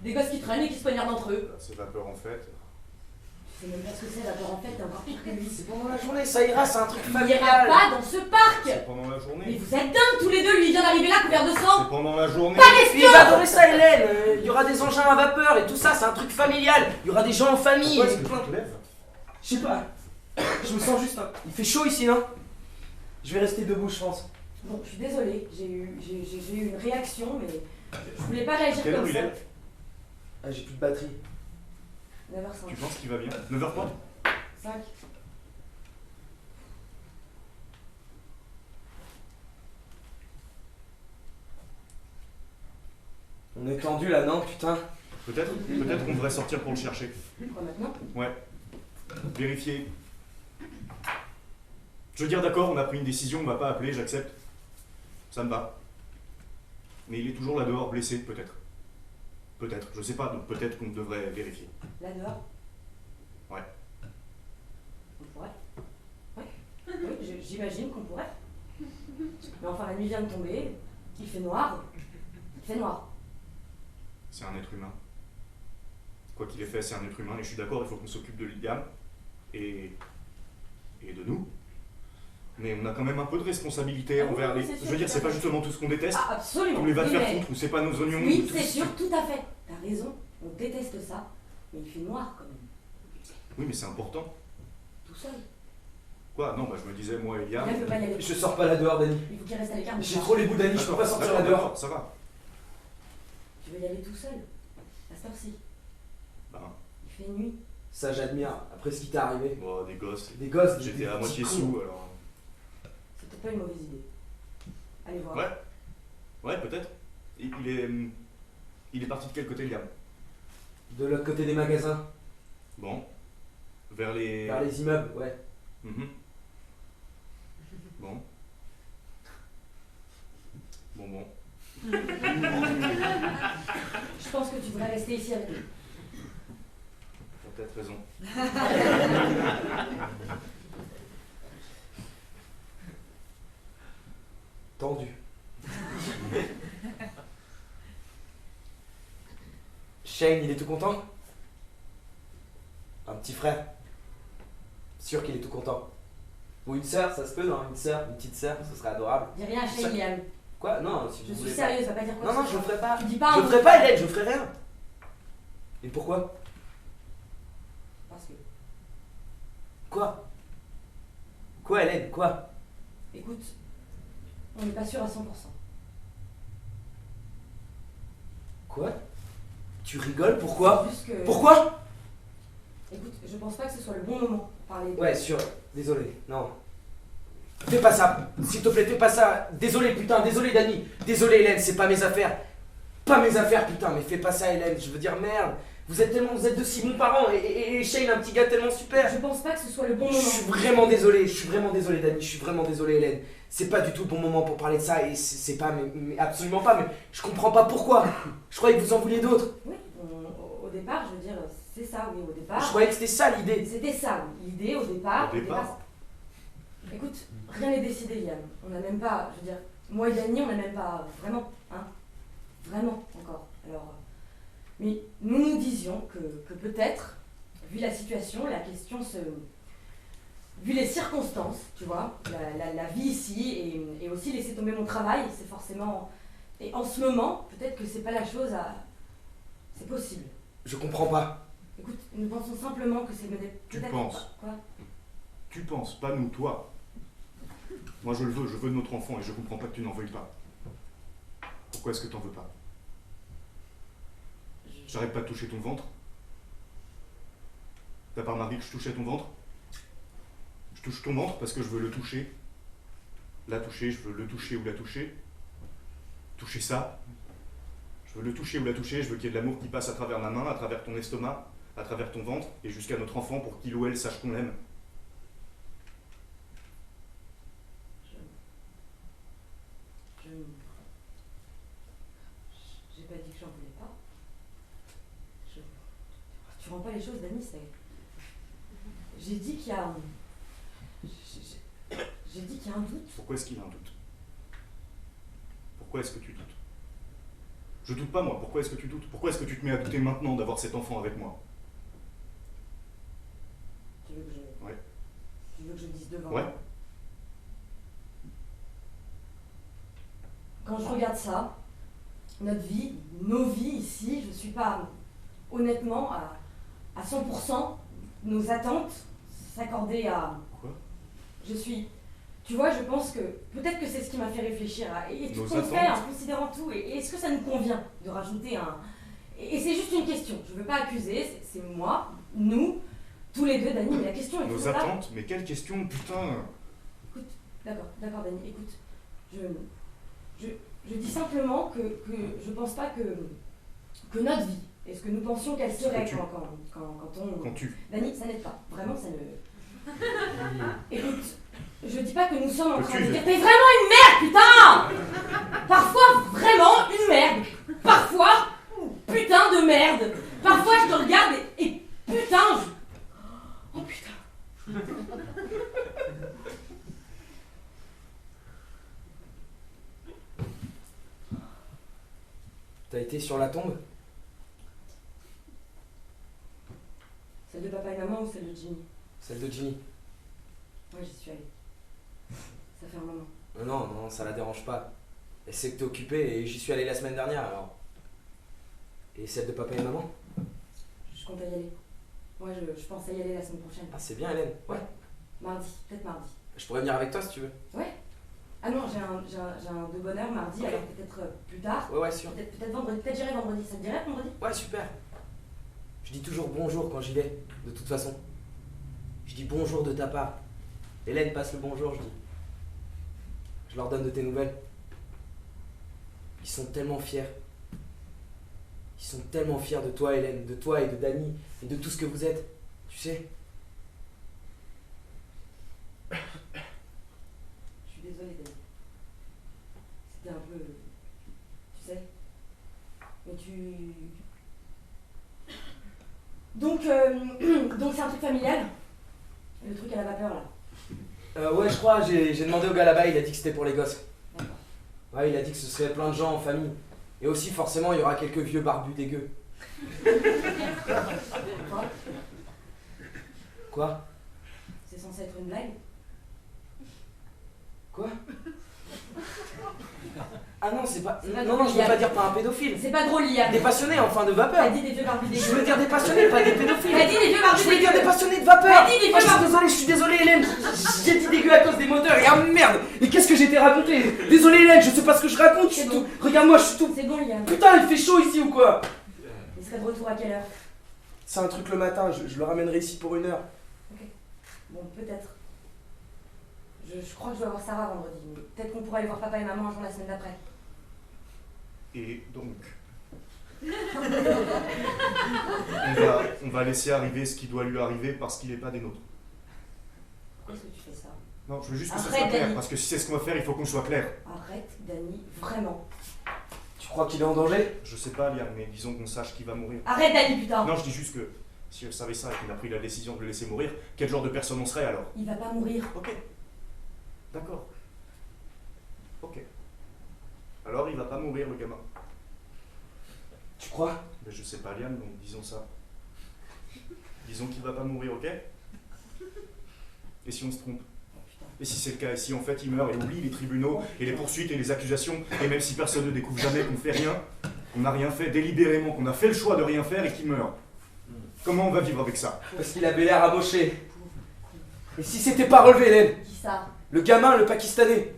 des gosses qui traînent et qui se poignardent entre eux. C'est vapeur en fait. Tu sais même pas ce que c'est la peur en fait, t'es encore pire que lui. C'est pendant la journée, ça ira, c'est un truc Il n'ira familial. pas dans ce parc! C'est pendant la Mais journée. vous êtes dingues tous les deux, lui il vient d'arriver là couvert de C'est sang! pendant la journée. Pas question! Il va adorer ça, Hélène. Il y aura des engins à vapeur et tout ça, c'est un truc familial. Il y aura des gens en famille. Pourquoi est-ce et que plein tu te lèves? Je sais pas. Je me sens juste. Il fait chaud ici, non? Je vais rester debout, je pense. Bon, je suis désolée, j'ai eu une réaction, mais je voulais pas réagir Quelle heure comme il ça. est? Ah, j'ai plus de batterie. 9h05. Tu penses qu'il va bien? 9h30? 5. On est tendu là, non, putain? Peut-être qu'on devrait sortir pour le chercher. Quoi maintenant? Ouais. Vérifier. Je veux dire, d'accord, on a pris une décision, on m'a pas appelé, j'accepte. Ça me va. Mais il est toujours là dehors, blessé, peut-être. Peut-être, je sais pas, donc peut-être qu'on devrait vérifier. Là dehors? Ouais. On pourrait? Ouais. Oui, j'imagine qu'on pourrait. Mais enfin, la nuit vient de tomber, il fait noir. Il fait noir. C'est un être humain. Quoi qu'il ait fait, c'est un être humain, et je suis d'accord, il faut qu'on s'occupe de Liam et de nous. Mais on a quand même un peu de responsabilité Ah oui, envers les. c'est sûr, Je veux dire, tout à c'est pas fait. justement tout ce qu'on déteste. Ah, absolument! On les va te Oui, faire mais- foutre, ou c'est pas nos oignons. Oui, tout c'est ce- sûr, tout à fait. T'as raison, on déteste ça, mais il fait noir quand même. Oui, mais c'est important. Tout seul. Quoi? Non, bah je me disais, moi et Liam. Il ne peut pas y aller. Je sors pas là dehors, Dani. Il faut qu'il reste à l'écart. mais J'ai ça. trop les bouts d'Annie, je peux pas sortir là D'accord, dehors. ça va. Tu veux y aller tout seul, à cette heure-ci. Ben, Il fait nuit. Ça, j'admire. Après ce qui t'est arrivé. bon, des gosses. Des gosses, des J'étais à petits moitié cons. sous, alors. C'est peut-être pas une mauvaise idée. Allez voir. Ouais. Ouais, peut-être. Il est parti de quel côté, Liam? De l'autre côté des magasins. Bon. Vers les. Vers les immeubles, ouais. Mhm. Bon. Bon. Je pense que tu devrais rester ici avec nous. T'as peut-être raison. Tendu. Shane, il est tout content? Un petit frère. Sûr qu'il est tout content. Ou une sœur, ça se peut, non? Une sœur, une petite sœur, ce serait adorable. Dis rien à Ça- Shane, Liam. Quoi? Non, si Je vous suis voulez sérieuse, va pas dire quoi pas. Non, que non, ce je le soit. ferai pas. Tu dis pas Je un le mot. ferai pas, Hélène, je ferai rien. Et pourquoi? Parce que, Quoi? Quoi, Hélène? Quoi? écoute, on n'est pas sûr à 100%. Quoi? Tu rigoles? Pourquoi? Juste que- Pourquoi? Écoute, je pense pas que ce soit le bon moment pour parler de... Ouais, sûr. Désolé. Non. Fais pas ça. S'il te plaît, fais pas ça. Désolé, putain. Désolé, Dani. Désolé, Hélène. C'est pas mes affaires. Pas mes affaires, putain. Mais fais pas ça, Hélène. Je veux dire, merde. Vous êtes de si bons parents. Et Shane, un petit gars tellement super. Je pense pas que ce soit le bon Je moment. suis vraiment désolé. Je suis vraiment désolé, Dani. Je suis vraiment désolé, Hélène. C'est pas du tout le bon moment pour parler de ça. Et c'est pas, mais absolument pas. Mais je comprends pas pourquoi. Je croyais que vous en vouliez d'autres. Oui, au départ, je veux dire, c'est ça, oui, au départ. Je croyais que c'était ça l'idée. C'était ça, oui. L'idée au départ. Au départ. Écoute, rien n'est décidé, Liam. On n'a même pas, je veux dire, moi et Dani, on n'a même pas vraiment, hein, vraiment encore. Alors, mais nous disions que peut-être, vu la situation, la question se, vu les circonstances, tu vois, la vie ici et aussi laisser tomber mon travail, c'est forcément, et en ce moment, peut-être que c'est pas la chose à, c'est possible. Je comprends pas. Écoute, nous pensons simplement que c'est Tu peut-être penses. pas- Quoi? Tu penses, pas nous, toi. Moi je veux notre enfant et je comprends pas que tu n'en veuilles pas. Pourquoi est-ce que t'en veux pas? J'arrête pas de toucher ton ventre. T'as pas remarqué que je touchais ton ventre? Je touche ton ventre parce que je veux le toucher. La toucher, je veux le toucher ou la toucher. Toucher ça. Je veux le toucher ou la toucher, je veux qu'il y ait de l'amour qui passe à travers ma main, à travers ton estomac, à travers ton ventre, et jusqu'à notre enfant pour qu'il ou elle sache qu'on l'aime. Je pas les choses, Dany, c'est... J'ai dit qu'il y a... J'ai dit qu'il y a un doute. Pourquoi est-ce qu'il y a un doute? Pourquoi est-ce que tu doutes? Je doute pas moi, pourquoi est-ce que tu doutes? Pourquoi est-ce que tu te mets à douter maintenant d'avoir cet enfant avec moi? Tu veux que je... Ouais. Tu veux que je le dise devant? Ouais. Quand je regarde ça, notre vie, nos vies ici, je suis pas honnêtement à 100% nos attentes s'accorder à... Quoi? Je suis... Tu vois, je pense que peut-être que c'est ce qui m'a fait réfléchir à... Et tout Nos compte fait, attentes? en considérant tout, et est-ce que ça nous convient de rajouter un... Et c'est juste une question, je veux pas accuser, c'est moi, nous, tous les deux, Dany, mais la question est Nos toujours là. attentes? Mais quelle question, putain! Écoute, d'accord, Dany, écoute, je dis simplement que je pense pas que notre vie, est-ce que nous pensions qu'elle serait quand on... Quand tu... Dany, ça n'aide pas, vraiment ça ne... Écoute, je dis pas que nous sommes en train de dire t'es vraiment une merde, putain! Parfois vraiment une merde, parfois putain de merde, parfois je te regarde et putain je... Oh putain. T'as été sur la tombe? Celle de papa et maman ou celle de Jimmy? Celle de Ginny. Ouais, j'y suis allée. Ça fait un moment. Non, ça la dérange pas. Elle sait que t'es occupé et j'y suis allé la semaine dernière alors. Et celle de papa et maman? Je compte y aller. Ouais, je pense à y aller la semaine prochaine. Ah, c'est bien, Hélène. Ouais. Mardi, peut-être mardi. Je pourrais venir avec toi si tu veux. Ouais. Ah non, j'ai un de bonne heure mardi, alors peut-être plus tard. Ouais, sûr. Peut-être vendredi. Peut-être j'irai vendredi. Ça te dirait vendredi? Ouais, super. Je dis toujours bonjour quand j'y vais, de toute façon. Je dis bonjour de ta part. Hélène passe le bonjour, je dis. Je leur donne de tes nouvelles. Ils sont tellement fiers. Ils sont tellement fiers de toi, Hélène, de toi et de Dany, et de tout ce que vous êtes. Tu sais. Je suis désolée, Dany. C'était un peu... Tu sais. Mais tu... Donc c'est un truc familial? Le truc à la vapeur, là. Ouais, je crois, j'ai demandé au gars là-bas, il a dit que c'était pour les gosses. D'accord. Ouais, il a dit que ce serait plein de gens en famille. Et aussi, forcément, il y aura quelques vieux barbus dégueux. Quoi? Quoi? C'est censé être une blague? Quoi? Ah non, c'est pas... C'est pas Non, drôle, je veux Liam. pas dire pas un pédophile. C'est pas drôle, Liam. Des passionnés, enfin, de T'as vapeur. dit des vieux barbus dégueux. Je veux dire des passionnés, pas des pédophiles. T'as dit des vieux barbus Je voulais dégueux. dire des passionnés de vapeur. T'as dit des vieux Ah, barbus. je suis désolé, Hélène. J'ai dit dégueu à cause des moteurs. Et ah merde. Et qu'est-ce que j'ai été raconté? Désolé, Hélène, je sais pas ce que je raconte. Je suis C'est tout... bon. Regarde-moi, je suis tout... C'est bon, Liam. Putain, il fait chaud ici ou quoi? Il serait de retour à quelle heure? C'est un truc le matin, je le ramènerai ici pour 1 heure. Bon, peut-être. Je crois que je dois voir Sarah vendredi. Mais peut-être qu'on pourra aller voir papa et maman un jour la semaine d'après. Et donc... on va laisser arriver ce qui doit lui arriver parce qu'il n'est pas des nôtres. Pourquoi est-ce que tu fais ça? Non, je veux juste que ça Arrête, soit clair, Dany. parce que si c'est ce qu'on va faire, il faut qu'on soit clair. Arrête, Dany, vraiment. Tu crois qu'il est en danger? Je sais pas, Liam, mais disons qu'on sache qu'il va mourir. Arrête, Dany, putain. Non, je dis juste que si elle savait ça et qu'on a pris la décision de le laisser mourir, quel genre de personne on serait alors? Il va pas mourir. Ok. D'accord. Ok. Alors il va pas mourir le gamin. Tu crois? Mais je sais pas, Liam, donc disons ça. Disons qu'il va pas mourir, ok? Et si on se trompe? Et si c'est le cas, et si en fait il meurt et oublie les tribunaux et les poursuites et les accusations, et même si personne ne découvre jamais qu'on fait rien, qu'on n'a rien fait délibérément, qu'on a fait le choix de rien faire et qu'il meurt, comment on va vivre avec ça? Parce qu'il avait l'air amoché. Et si c'était pas relevé, Hélène? Qui ça? Le gamin, le Pakistanais.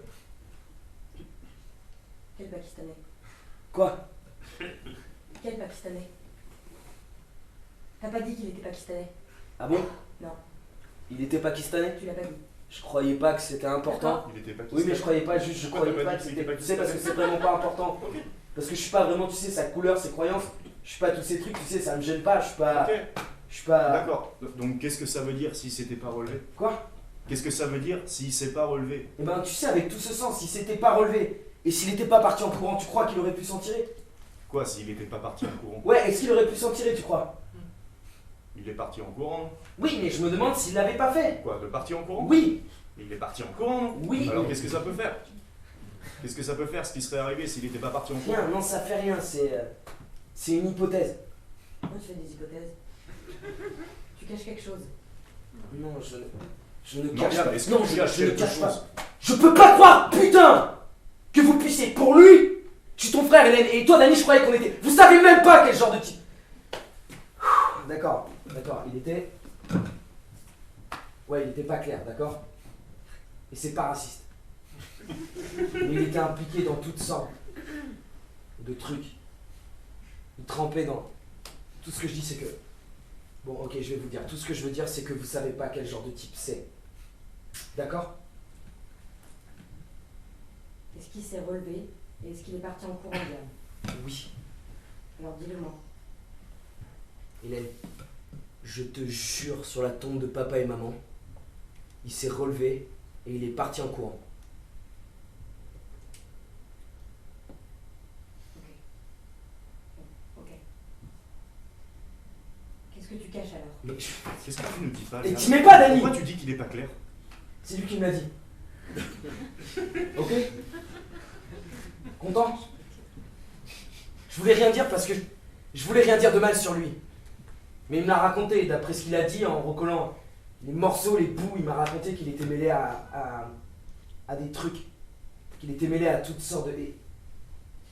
Quel Pakistanais? Quoi? Quel Pakistanais? T'as pas dit qu'il était Pakistanais? Ah bon? Non. Il était pakistanais? Tu l'as pas dit. Je croyais pas que c'était important. Il était pas Oui, mais je croyais pas, juste je Pourquoi croyais t'as pas pas que dit qu'il c'était. était Tu sais, parce que c'est vraiment pas important. Ok. Parce que je suis pas vraiment, tu sais, sa couleur, ses croyances. Je suis pas tous ces trucs, tu sais, ça me gêne pas. Je suis pas. Ok. Je suis pas. D'accord. Donc qu'est-ce que ça veut dire si c'était pas relevé? Quoi? Qu'est-ce que ça veut dire s'il s'est pas relevé? Eh ben, tu sais, avec tout ce sens, s'il s'était pas relevé et s'il était pas parti en courant, tu crois qu'il aurait pu s'en tirer? Quoi, s'il était pas parti en courant? Ouais, est-ce qu'il aurait pu s'en tirer, tu crois? Il Il est parti en courant. Oui, mais je me demande s'il l'avait pas fait. Quoi, de partir en courant? Oui, Mais il est parti en courant, non? oui. Alors qu'est-ce que ça peut faire? Qu'est-ce que ça peut faire, ce qui serait arrivé s'il n'était pas parti en courant? Rien, non, ça fait rien, c'est une hypothèse. Pourquoi tu fais des hypothèses? Tu caches quelque chose. Non, je ne Non, cache Liam, pas. est-ce que Non, tu je caches ne quelque cache pas. chose? Je peux pas croire, putain, que vous puissiez, pour lui, je suis ton frère, Hélène, et toi, Dani, je croyais qu'on était. Vous savez même pas quel genre de type. D'accord, il était. Ouais, il était pas clair, d'accord? Et c'est pas raciste. Mais il était impliqué dans toutes sortes de trucs. Il trempait dans. Tout ce que je dis, c'est que. Bon, ok, je vais vous dire. Tout ce que je veux dire, c'est que vous savez pas quel genre de type c'est. D'accord? Est-ce qu'il s'est relevé et est-ce qu'il est parti en courant, Liam? Oui. Alors dis-le-moi. Hélène, je te jure sur la tombe de papa et maman, il s'est relevé et il est parti en courant. Ok. Qu'est-ce que tu caches alors? Mais Qu'est-ce que tu nous dis pas, Et Liam? t'y mets pas, Dani! Pourquoi tu dis qu'il est pas clair? C'est lui qui me l'a dit. Ok? Content? Je voulais rien dire parce que je voulais rien dire de mal sur lui. Mais il me l'a raconté, d'après ce qu'il a dit en recollant les morceaux, les bouts, il m'a raconté qu'il était mêlé à des trucs. Qu'il était mêlé à toutes sortes de. Et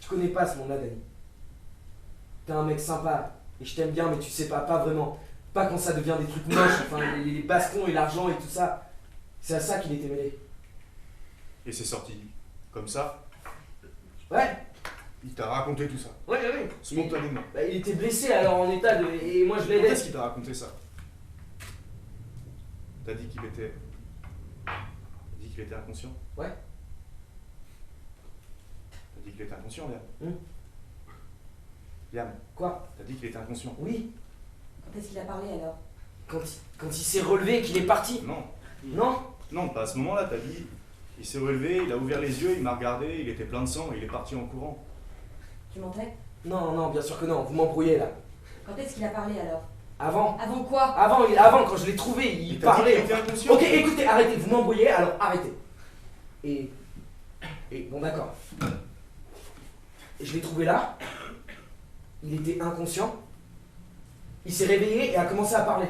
tu connais pas ce monde-là, Dani. T'es un mec sympa, et je t'aime bien, mais tu sais pas vraiment. Pas quand ça devient des trucs moches, enfin les bastons et l'argent et tout ça. C'est à ça qu'il était mêlé. Et c'est sorti comme ça? Ouais, Il t'a raconté tout ça, ouais. spontanément. Il était blessé alors en état de. Et moi je Quand l'aidais. est-ce qu'il t'a raconté ça? T'as dit qu'il était... T'as dit qu'il était inconscient? Ouais. T'as dit qu'il était inconscient, Liam? Hmm. Liam, Quoi? t'as dit qu'il était inconscient? Oui. Quand est-ce qu'il a parlé alors? Quand il s'est relevé et qu'il est parti. Non. Non? Non, pas à ce moment-là, t'as dit... Il s'est relevé, il a ouvert les yeux, il m'a regardé, il était plein de sang, et il est parti en courant. Tu mentais? Non, bien sûr que non, vous m'embrouillez là. Quand est-ce qu'il a parlé alors? Avant, Avant quoi? avant, quand je l'ai trouvé, il t'a dit parlait. qu'il était inconscient. Ok, écoutez, arrêtez, vous m'embrouillez, alors arrêtez. Et bon, d'accord. Je l'ai trouvé là, il était inconscient, il s'est réveillé et a commencé à parler.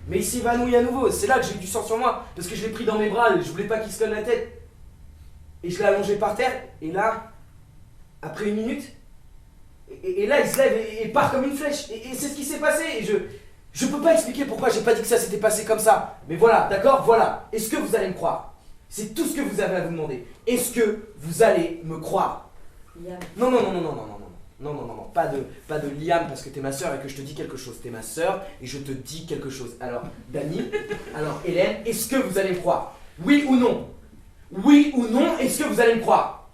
Mais il s'est évanoui à nouveau, c'est là que j'ai eu du sang sur moi, parce que je l'ai pris dans mes bras et je voulais pas qu'il se colle la tête. Et je l'ai allongé par terre, et là, après une minute, et là il se lève et part comme une flèche. Et c'est ce qui s'est passé, et je peux pas expliquer pourquoi j'ai pas dit que ça s'était passé comme ça. Mais voilà, d'accord, voilà. Est-ce que vous allez me croire? C'est tout ce que vous avez à vous demander. Est-ce que vous allez me croire? Liam. Non, pas de Liam parce que t'es ma soeur et que je te dis quelque chose. T'es ma soeur et je te dis quelque chose. Alors, Dani, alors Hélène, est-ce que vous allez me croire? Oui ou non? Oui ou non, est-ce que vous allez me croire?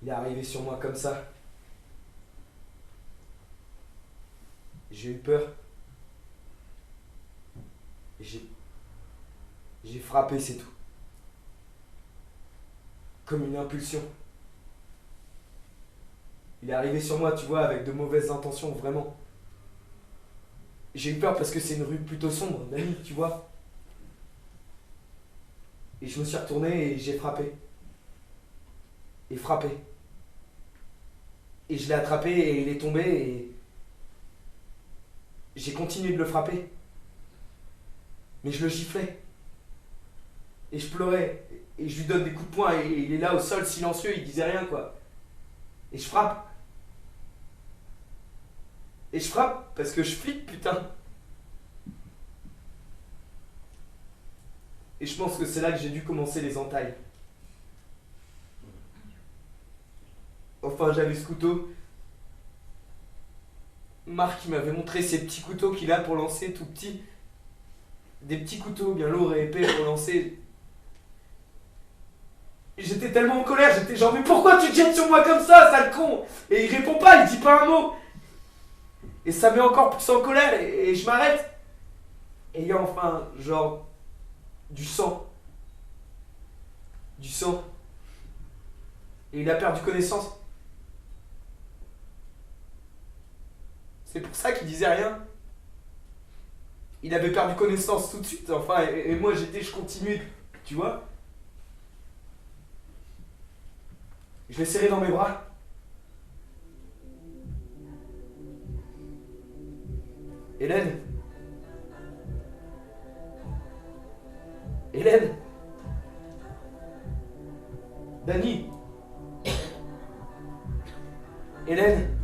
Il est arrivé sur moi comme ça. J'ai eu peur. J'ai frappé, c'est tout. Comme une impulsion. Il est arrivé sur moi, tu vois, avec de mauvaises intentions, vraiment. J'ai eu peur parce que c'est une rue plutôt sombre, Dani, tu vois. Et je me suis retourné et j'ai frappé. Et frappé. Et je l'ai attrapé et il est tombé et j'ai continué de le frapper. Mais je le giflais. Et je pleurais. Et je lui donne des coups de poing et il est là au sol silencieux, il disait rien quoi. Et je frappe. Et je frappe parce que je flippe putain. Et je pense que c'est là que j'ai dû commencer les entailles. Enfin, j'avais ce couteau Marc il m'avait montré ces petits couteaux qu'il a pour lancer tout petits. Des petits couteaux bien lourds et épais pour lancer. J'étais tellement en colère, j'étais genre mais pourquoi tu te jettes sur moi comme ça, sale con? Et il répond pas, il dit pas un mot. Et ça me met encore plus en colère et je m'arrête. Et il y a enfin genre du sang. Du sang. Et il a perdu connaissance. C'est pour ça qu'il disait rien. Il avait perdu connaissance tout de suite, enfin, et moi je continuais, tu vois. Je l'ai serré dans mes bras. Hélène. Hélène. Dani. Hélène.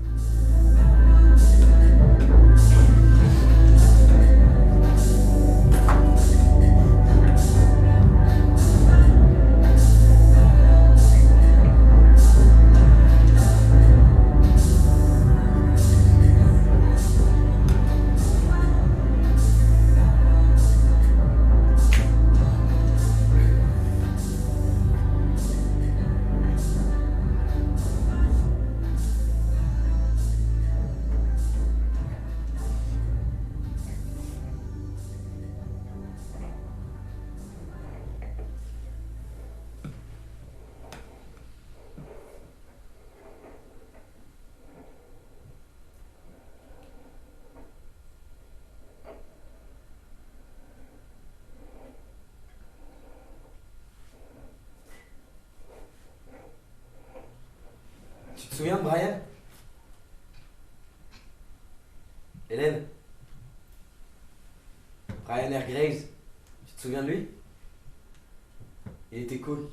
Tu te souviens de Brian? Hélène? Brian Hargraves, tu te souviens de lui? Il était cool.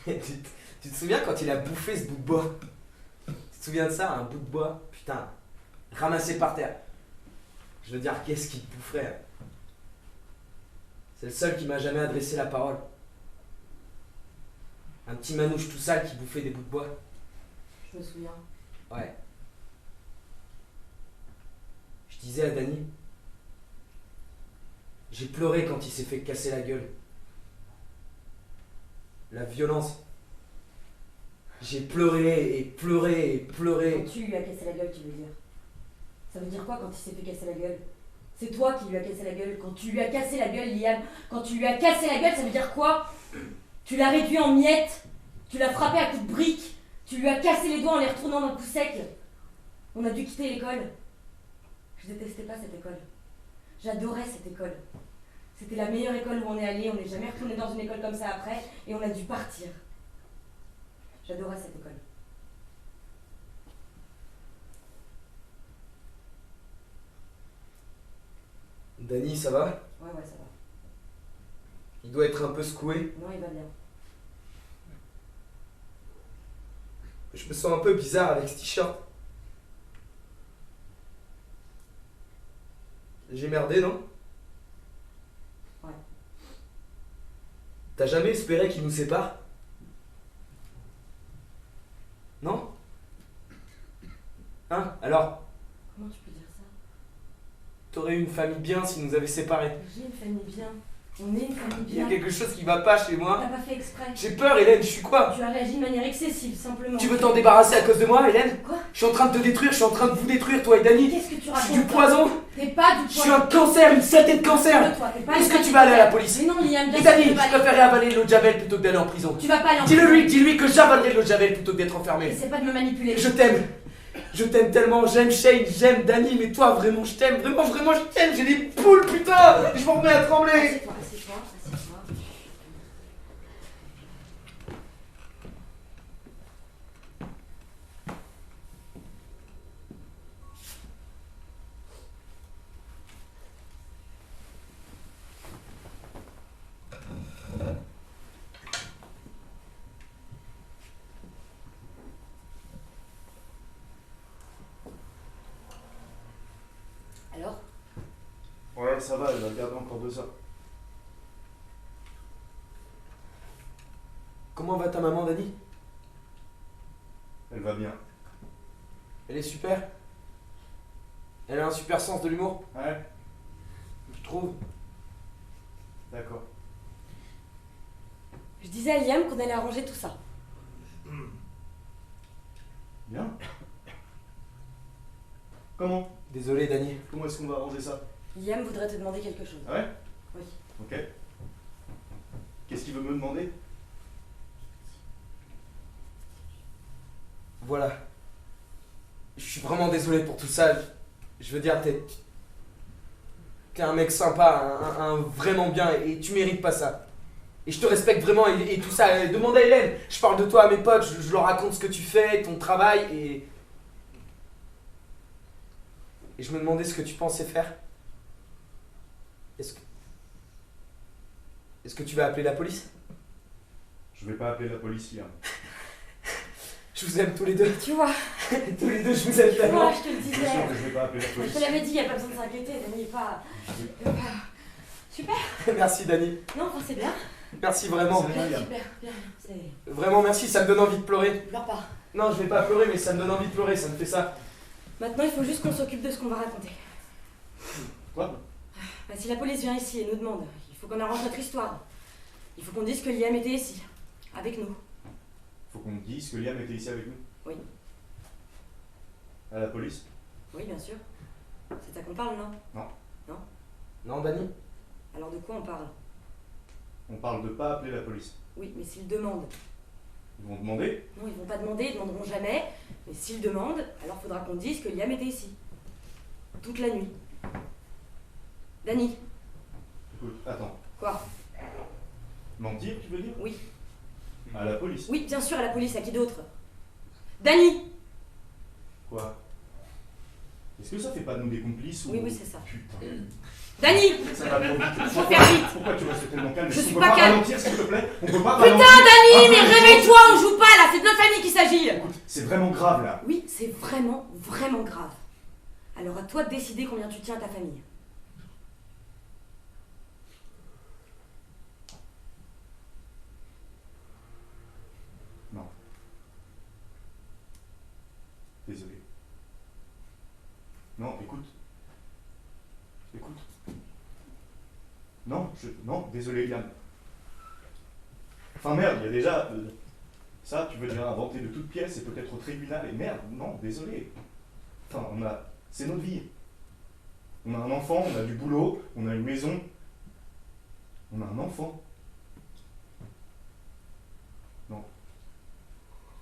tu te souviens quand il a bouffé ce bout de bois? Tu te souviens de ça? Un bout de bois, putain, ramassé par terre. Je veux dire, qu'est-ce qu'il te boufferait? C'est le seul qui m'a jamais adressé la parole. Un petit manouche tout sale qui bouffait des bouts de bois. Je me souviens. Ouais. Je disais à Dani, j'ai pleuré quand il s'est fait casser la gueule. La violence. J'ai pleuré et pleuré et pleuré. Quand tu lui as cassé la gueule, tu veux dire? Ça veut dire quoi quand il s'est fait casser la gueule? C'est toi qui lui as cassé la gueule. Quand tu lui as cassé la gueule, Liam, quand tu lui as cassé la gueule, ça veut dire quoi? Tu l'as réduit en miettes, tu l'as frappé à coups de briques, tu lui as cassé les doigts en les retournant d'un coup sec. On a dû quitter l'école. Je détestais pas cette école. J'adorais cette école. C'était la meilleure école où on est allé, on n'est jamais retourné dans une école comme ça après, et on a dû partir. J'adorais cette école. Dani, ça va? Ouais, ça va. Il doit être un peu secoué. Non, il va bien. Je me sens un peu bizarre avec ce t-shirt. J'ai merdé, non? Ouais. T'as jamais espéré qu'il nous sépare? Non? Hein? Alors? Comment tu peux dire ça? T'aurais eu une famille bien s'ils nous avaient séparés. J'ai une famille bien. On est une famille Il y a bien. quelque chose qui va pas chez moi. T'as pas fait exprès. J'ai peur, Hélène, je suis quoi? Tu as réagi de manière excessive, simplement. Tu veux t'en débarrasser à cause de moi, Hélène? Quoi? Je suis en train de te détruire, je suis en train de vous détruire, toi et Dani. Qu'est-ce que tu Je racontes? suis du poison. T'es pas du Je poison. suis un cancer, une saleté de cancer. Toi, t'es pas Est-ce une que tu vas aller à la police? Mais non, Liam, bien Et sûr, Dani, tu je vas aller. préférais avaler de l'eau de Javel plutôt que d'aller en prison. Tu vas pas aller en prison. Dis-lui que j'avalerai de l'eau de Javel plutôt que d'être enfermé. Essaie pas de me manipuler. Je t'aime. Je t'aime tellement, j'aime Shane, j'aime Dani, mais toi vraiment je t'aime, vraiment je t'aime, j'ai des poules putain. Je m'en remets à trembler. Assieds-toi, assieds-toi, assieds-toi. Alors? Ouais, ça va, elle va garder encore 2 heures. Comment va ta maman, Dani? Elle va bien. Elle est super. Elle a un super sens de l'humour, Ouais, je trouve. d'accord. Je disais à Liam qu'on allait arranger tout ça. Bien. Comment? Désolé, Dany. Comment est-ce qu'on va arranger ça? Liam voudrait te demander quelque chose. Ah ouais? Oui. Ok. Qu'est-ce qu'il veut me demander? Voilà. Je suis vraiment désolé pour tout ça. Je veux dire, t'es un mec sympa, un vraiment bien, et tu mérites pas ça. Et je te respecte vraiment, et tout ça. Demande à Hélène. Je parle de toi à mes potes, je leur raconte ce que tu fais, ton travail, et je me demandais ce que tu pensais faire. Est-ce que tu vas appeler la police? Je vais pas appeler la police, Liam. Je vous aime tous les deux. Tu vois, Tous les deux, je vous aime tellement. moi je te le Bien disais. sûr que je vais pas appeler la Je police. te l'avais dit, il n'y a pas besoin de s'inquiéter, Dany, pas. Super. Merci, Dany. Non, enfin c'est bien. Merci vraiment. C'est bien, Liam. Super, bien. C'est. Vraiment, merci, ça me donne envie de pleurer. Pleure pas. Non, je vais pas pleurer, mais ça me donne envie de pleurer, ça me fait ça. Maintenant, il faut juste qu'on s'occupe de ce qu'on va raconter. Quoi? Bah, si la police vient ici et nous demande, il faut qu'on arrange notre histoire. Il faut qu'on dise que Liam était ici, avec nous. Faut qu'on me dise que Liam était ici avec nous? Oui. À la police? Oui, bien sûr. C'est ça qu'on parle, non? Non, Dany? Alors de quoi on parle? On parle de pas appeler la police. Oui, mais s'ils demandent. Ils vont demander? Non, ils vont pas demander, ils demanderont jamais. Mais s'ils demandent, alors faudra qu'on dise que Liam était ici. Toute la nuit. Dany, Écoute, attends. quoi? Mentir, tu veux dire? Oui. À la police? Oui, bien sûr, à la police, à qui d'autre? Dany! Quoi? Est-ce que ça fait pas de nous des complices ou... Oui, oui, c'est ça. Putain. Dany! Ça va trop vite. Il faut faire vite! Pourquoi tu restes tellement calme? Je Est-ce suis qu'on pas peut pas calme. ralentir, s'il te plaît? On peut pas Putain, ralentir. Dany, mais Ah, réveille-toi, on joue pas là, c'est de notre famille qu'il s'agit! Écoute, c'est vraiment grave là. Oui, c'est vraiment, vraiment grave. Alors à toi de décider combien tu tiens à ta famille. Non. Désolé. Non, écoute. Écoute. Non, non, désolé, Liam. Enfin merde, il y a déjà... ça, tu veux déjà inventer de toutes pièces et peut-être au tribunal, et merde, non, désolé. Enfin, c'est notre vie. On a un enfant, on a du boulot, on a une maison. On a un enfant. Non.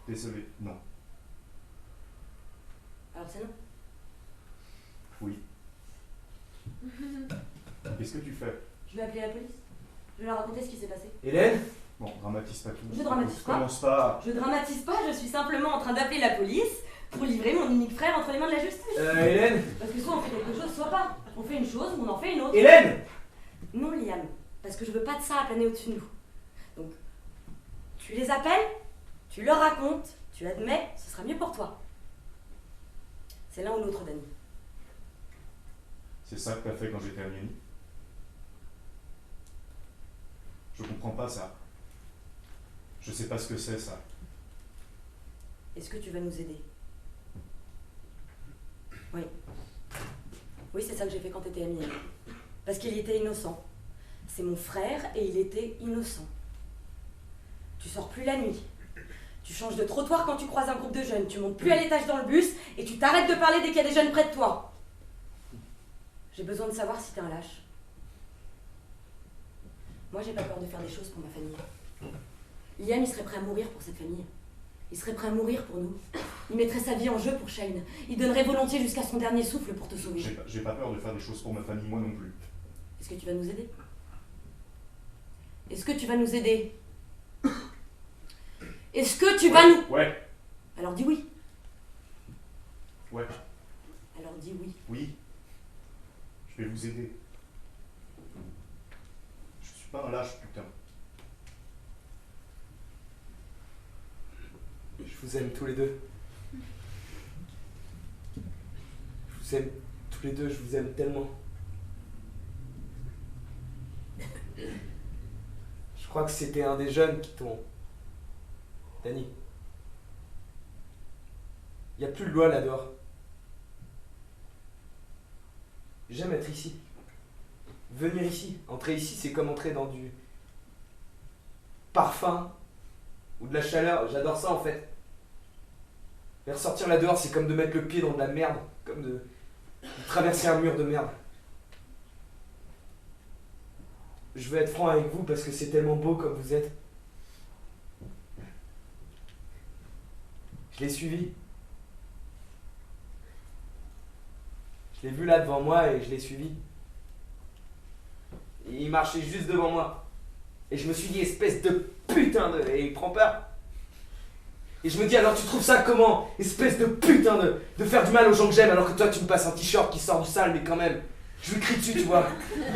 Désolé, non. Alors c'est non? Oui. Qu'est-ce que tu fais? Je vais appeler la police. Je vais leur raconter ce qui s'est passé. Hélène? Bon, dramatise pas tout. Je dramatise pas. Commence pas. Je dramatise pas, je suis simplement en train d'appeler la police pour livrer mon unique frère entre les mains de la justice. Hélène? Parce que soit on fait quelque chose, soit pas. On fait une chose ou on en fait une autre. Hélène? Non, Liam, parce que je veux pas de ça à planer au-dessus de nous. Donc, tu les appelles, tu leur racontes, tu admets, ce sera mieux pour toi. C'est l'un ou l'autre, Dany. C'est ça que t'as fait quand j'étais à Miami? Je comprends pas ça. Je sais pas ce que c'est ça. Est-ce que tu vas nous aider? Oui. Oui, c'est ça que j'ai fait quand t'étais à Miami. Parce qu'il était innocent. C'est mon frère et il était innocent. Tu sors plus la nuit. Tu changes de trottoir quand tu croises un groupe de jeunes. Tu montes plus à l'étage dans le bus et tu t'arrêtes de parler dès qu'il y a des jeunes près de toi. J'ai besoin de savoir si t'es un lâche. Moi, j'ai pas peur de faire des choses pour ma famille. Liam, il serait prêt à mourir pour cette famille. Il serait prêt à mourir pour nous. Il mettrait sa vie en jeu pour Shane. Il donnerait volontiers jusqu'à son dernier souffle pour te sauver. J'ai pas peur de faire des choses pour ma famille, moi non plus. Est-ce que tu vas nous aider? Est-ce que tu vas nous aider? Est-ce que tu vas nous... Ouais, Alors dis oui. ouais, Alors dis oui. oui. Je vais vous aider. Je suis pas un lâche, putain. Je vous aime tous les deux. Je vous aime tous les deux, je vous aime tellement. Je crois que c'était un des jeunes qui t'ont... Dany. Il n'y a plus de loi là dehors. J'aime être ici. Venir ici. Entrer ici, c'est comme entrer dans du parfum ou de la chaleur. J'adore ça en fait. Et ressortir là dehors, c'est comme de mettre le pied dans de la merde. Comme de traverser un mur de merde. Je veux être franc avec vous parce que c'est tellement beau comme vous êtes. Je l'ai suivi. Je l'ai vu là devant moi et je l'ai suivi. Et il marchait juste devant moi. Et je me suis dit, espèce de putain de... Et il prend peur. Et je me dis, alors tu trouves ça comment? Espèce de putain de faire du mal aux gens que j'aime alors que toi tu me passes un t-shirt qui sort du sale, mais quand même. Je lui crie dessus, tu vois.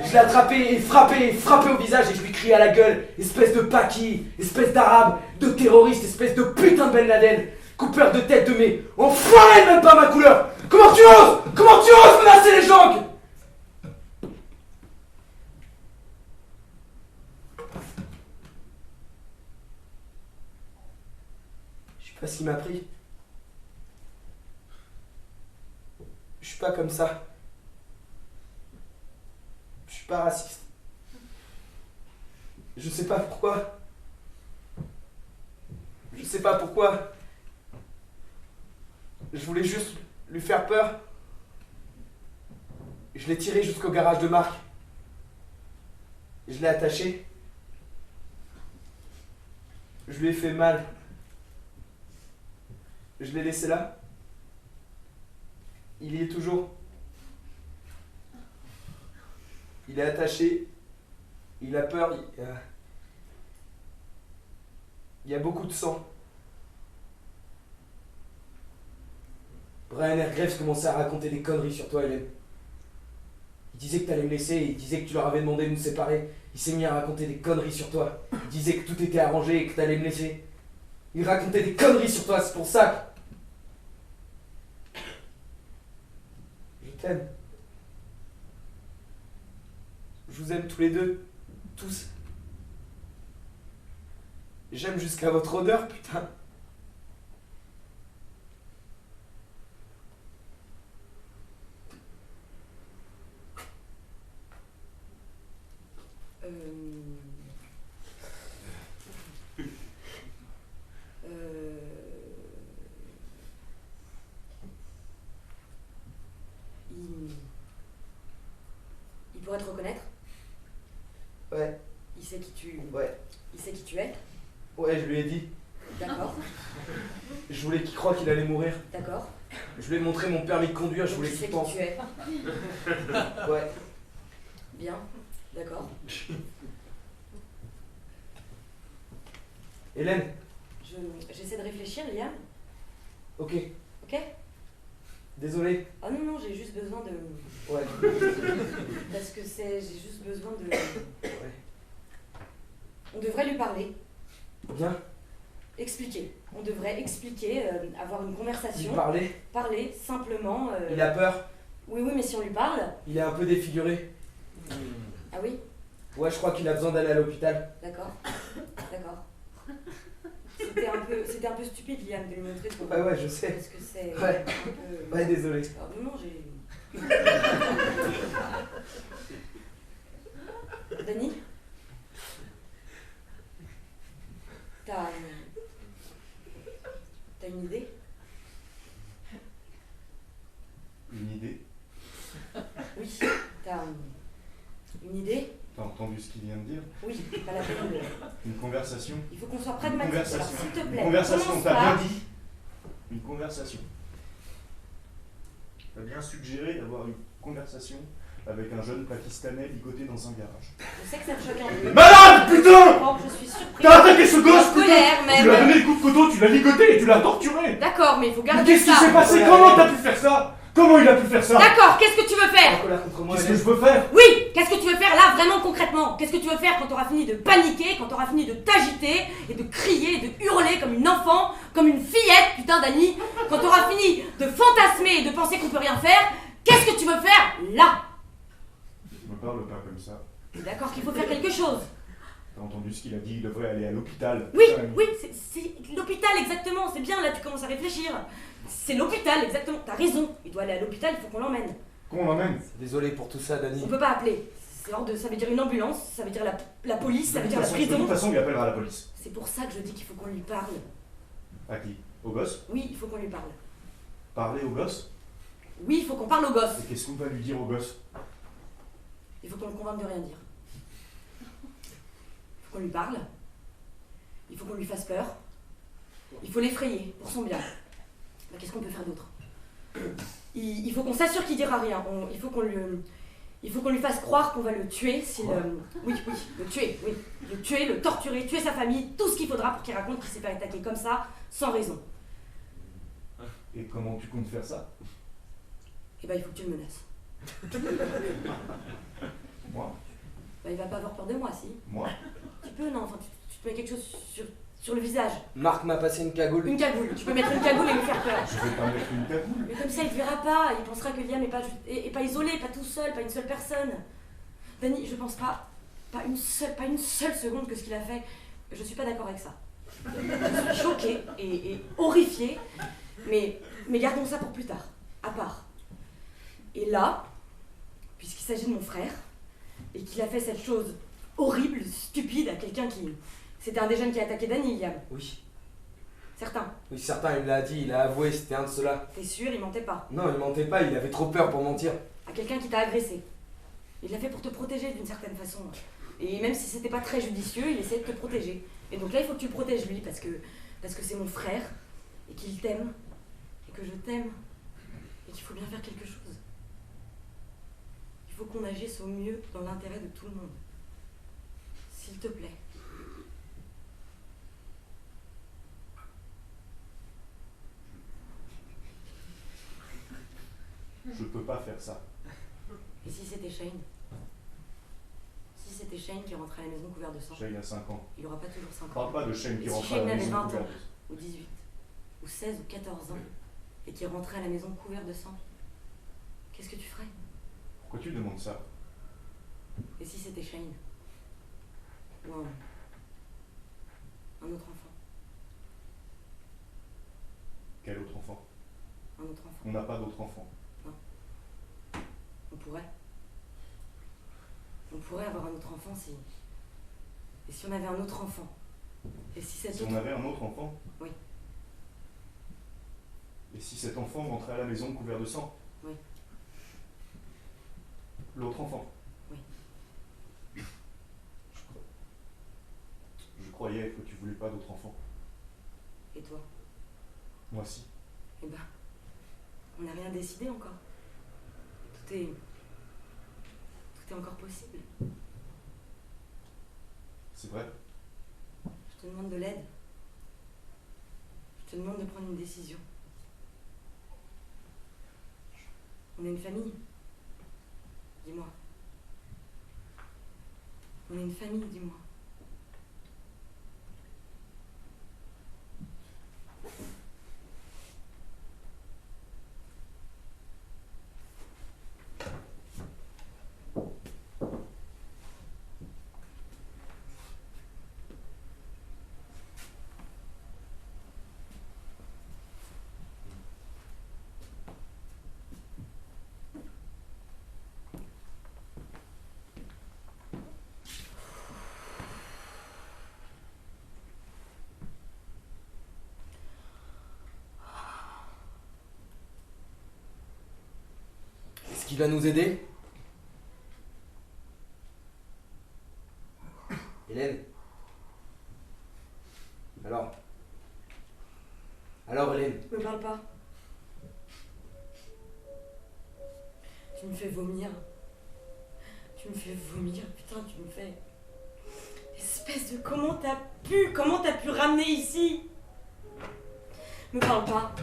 Je l'ai attrapé et frappé au visage et je lui crie à la gueule. Espèce de Paki, espèce d'arabe, de terroriste, espèce de putain de Ben Laden. Coupeur de tête de mes... Enfoiré, même pas ma couleur. Comment tu oses menacer les gens? Je sais pas ce qui m'a pris. Je suis pas comme ça. Je suis pas raciste. Je sais pas pourquoi. Je sais pas pourquoi. Je voulais juste lui faire peur. Je l'ai tiré jusqu'au garage de Marc. Je l'ai attaché. Je lui ai fait mal. Je l'ai laissé là. Il y est toujours. Il est attaché. Il a peur. Il y a beaucoup de sang. Brian Graves commençait à raconter des conneries sur toi, Hélène. Il disait que t'allais me laisser, il disait que tu leur avais demandé de nous séparer. Il s'est mis à raconter des conneries sur toi. Il disait que tout était arrangé et que t'allais me laisser. Il racontait des conneries sur toi, c'est pour ça que... Je t'aime. Je vous aime tous les deux. Tous. J'aime jusqu'à votre odeur, putain. Il pourrait te reconnaître? Ouais. Il sait qui tu... Ouais. Il sait qui tu es? Ouais, je lui ai dit. D'accord. Je voulais qu'il croie qu'il allait mourir. D'accord. Je lui ai montré mon permis de conduire, je voulais Il qu'il sait pense. qui tu es? Ouais. Bien. D'accord. Hélène. J'essaie de réfléchir, Liam. Ok. Ok? Désolé. Ah non, non, j'ai juste besoin de... Ouais. Parce que j'ai juste besoin de... Ouais. On devrait lui parler. Bien. Expliquer. On devrait expliquer, avoir une conversation. Lui parler. Parler, simplement. Il a peur. Oui, oui, mais si on lui parle... Il est un peu défiguré. Ah oui? Ouais, je crois qu'il a besoin d'aller à l'hôpital. D'accord. D'accord. C'était un peu stupide, Liam, de lui montrer ton... Ouais, ouais, je sais. Parce que c'est Ouais. un peu... Ouais, désolé. Alors, non, non, j'ai... Dani? T'as une idée? Une idée? Oui, t'as une idée? T'as entendu ce qu'il vient de dire? Oui, pas la peine de... Une conversation? Il faut qu'on soit Une pragmatique, alors conversation. s'il te Une plaît. conversation, commence t'as par- bien dit. Une conversation. T'as bien suggéré d'avoir une conversation avec un jeune Pakistanais ligoté dans un garage. Je sais que ça te choque un peu. Malade, putain! Oh, je suis surprise. T'as attaqué ce gosse, En colère, putain! même. Tu lui as donné le coup de couteau, tu l'as ligoté et tu l'as torturé! D'accord, mais il faut Mais garder qu'est-ce qui ça. s'est passé? Ouais, Comment ouais. t'as pu faire ça? Comment il a pu faire ça? D'accord, qu'est-ce que tu veux En faire? colère contre moi, Qu'est-ce que Hélène. je veux faire? Oui, qu'est-ce que tu veux faire là, vraiment concrètement? Qu'est-ce que tu veux faire quand t'auras fini de paniquer, quand t'auras fini de t'agiter et de crier, et de hurler comme une enfant, comme une fillette, putain Dani? Quand t'auras fini de fantasmer et de penser qu'on peut rien faire, qu'est-ce que tu veux faire là? Me parle pas comme ça. T'es d'accord qu'il faut faire quelque chose? T'as entendu ce qu'il a dit? Il devrait aller à l'hôpital. Oui, Putain, oui, c'est l'hôpital exactement, c'est bien, là tu commences à réfléchir. C'est l'hôpital exactement, t'as raison, il doit aller à l'hôpital, il faut qu'on l'emmène. Qu'on l'emmène. Désolé pour tout ça, Dani. On peut pas appeler. C'est hors de... Ça veut dire une ambulance, ça veut dire la police, ça veut dire la De prison. toute façon, il appellera la police. C'est pour ça que je dis qu'il faut qu'on lui parle. À qui? Au gosse? Oui, il faut qu'on lui parle. Parler au gosse? Oui, il faut qu'on parle au gosse. Et qu'est-ce qu'on va lui dire au gosse? Il faut qu'on le convainque de rien dire. Il faut qu'on lui parle. Il faut qu'on lui fasse peur. Il faut l'effrayer pour son bien. Mais qu'est-ce qu'on peut faire d'autre? Il faut qu'on s'assure qu'il dira rien. Il faut qu'on lui fasse croire qu'on va le tuer s'il... oui, le tuer, oui. Le tuer, le torturer, tuer sa famille, tout ce qu'il faudra pour qu'il raconte qu'il s'est fait attaquer comme ça, sans raison. Et comment tu comptes faire ça? Eh ben, il faut que tu le menaces. Moi? Bah, il va pas avoir peur de moi, si. Moi? Tu peux, non, enfin, tu te mets quelque chose sur le visage. Marc m'a passé une cagoule. Une cagoule. Tu peux mettre une cagoule et lui faire peur. Je vais pas mettre une cagoule. Mais comme ça, il te verra pas. Il pensera que Liam est pas isolé, pas tout seul, pas une seule personne. Dani, je pense pas une seule seconde que ce qu'il a fait, je suis pas d'accord avec ça. Je suis choquée et horrifiée, mais gardons ça pour plus tard, à part. Et là, puisqu'il s'agit de mon frère, et qu'il a fait cette chose horrible, stupide, à quelqu'un qui... C'était un des jeunes qui a attaqué Dani, Liam. Oui. Certain. Oui, certain, il l'a dit, il a avoué, c'était un de ceux-là. T'es sûr, il mentait pas. Non, il mentait pas, il avait trop peur pour mentir. À quelqu'un qui t'a agressé. Il l'a fait pour te protéger d'une certaine façon. Et même si c'était pas très judicieux, il essayait de te protéger. Et donc là, il faut que tu le protèges lui, parce que c'est mon frère, et qu'il t'aime, et que je t'aime, et qu'il faut bien faire quelque chose. Il faut qu'on agisse au mieux dans l'intérêt de tout le monde. S'il te plaît. Je peux pas faire ça. Et si c'était Shane? Si c'était Shane qui rentrait à la maison couvert de sang? Shane a 5 ans. Il aura pas toujours 5 ans. Parle pas de Shane qui Et si rentre à Shane la avait maison 20 ans, couvert de- ou 18, ou 16, ou 14 ans, et qui rentrait à la maison couvert de sang, qu'est-ce que tu ferais? Pourquoi tu demandes ça? Et si c'était Shane? Ou un autre enfant? Quel autre enfant? Un autre enfant? On n'a pas d'autre enfant. On pourrait. On pourrait avoir un autre enfant si... Et si on avait un autre enfant? Et si cet Si autre... on avait un autre enfant? Oui. Et si cet enfant rentrait à la maison couvert de sang? Oui. L'autre enfant? Oui. Je croyais que tu voulais pas d'autre enfant. Et toi? Moi si. Eh ben, on n'a rien décidé encore. Tout est encore possible. C'est vrai? Je te demande de l'aide. Je te demande de prendre une décision. On est une famille. Dis-moi. On est une famille, dis-moi. Est-ce qu'il va nous aider? Hélène? Alors Hélène? Me parle pas. Tu me fais vomir. Tu me fais vomir, putain, tu me fais... Espèce de... Comment t'as pu ramener ici? Me parle pas.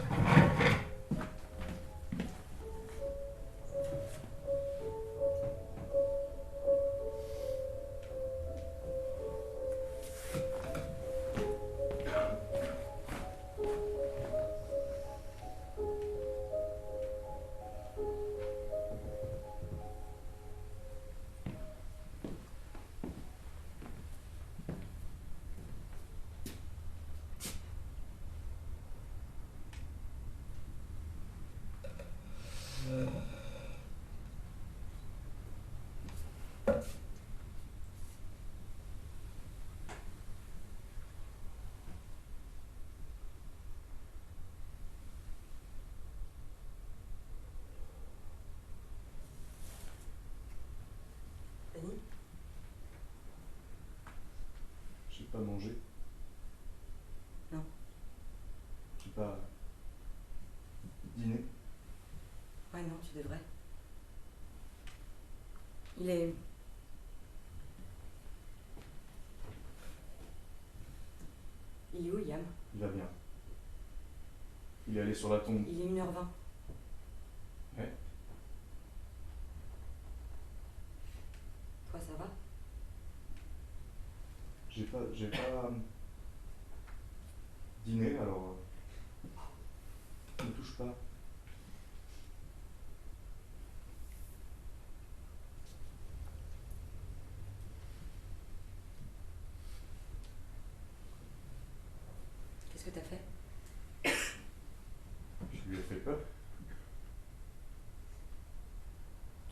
pas mangé? Non. J'ai pas dîné? Ouais, non, tu devrais. Il est... Il est où, Yam? Il va bien. Il est allé sur la tombe. Il est 1h20. Ouais. Toi, ça va? J'ai pas dîné, alors ne touche pas. Qu'est-ce que t'as fait? Je lui ai fait peur.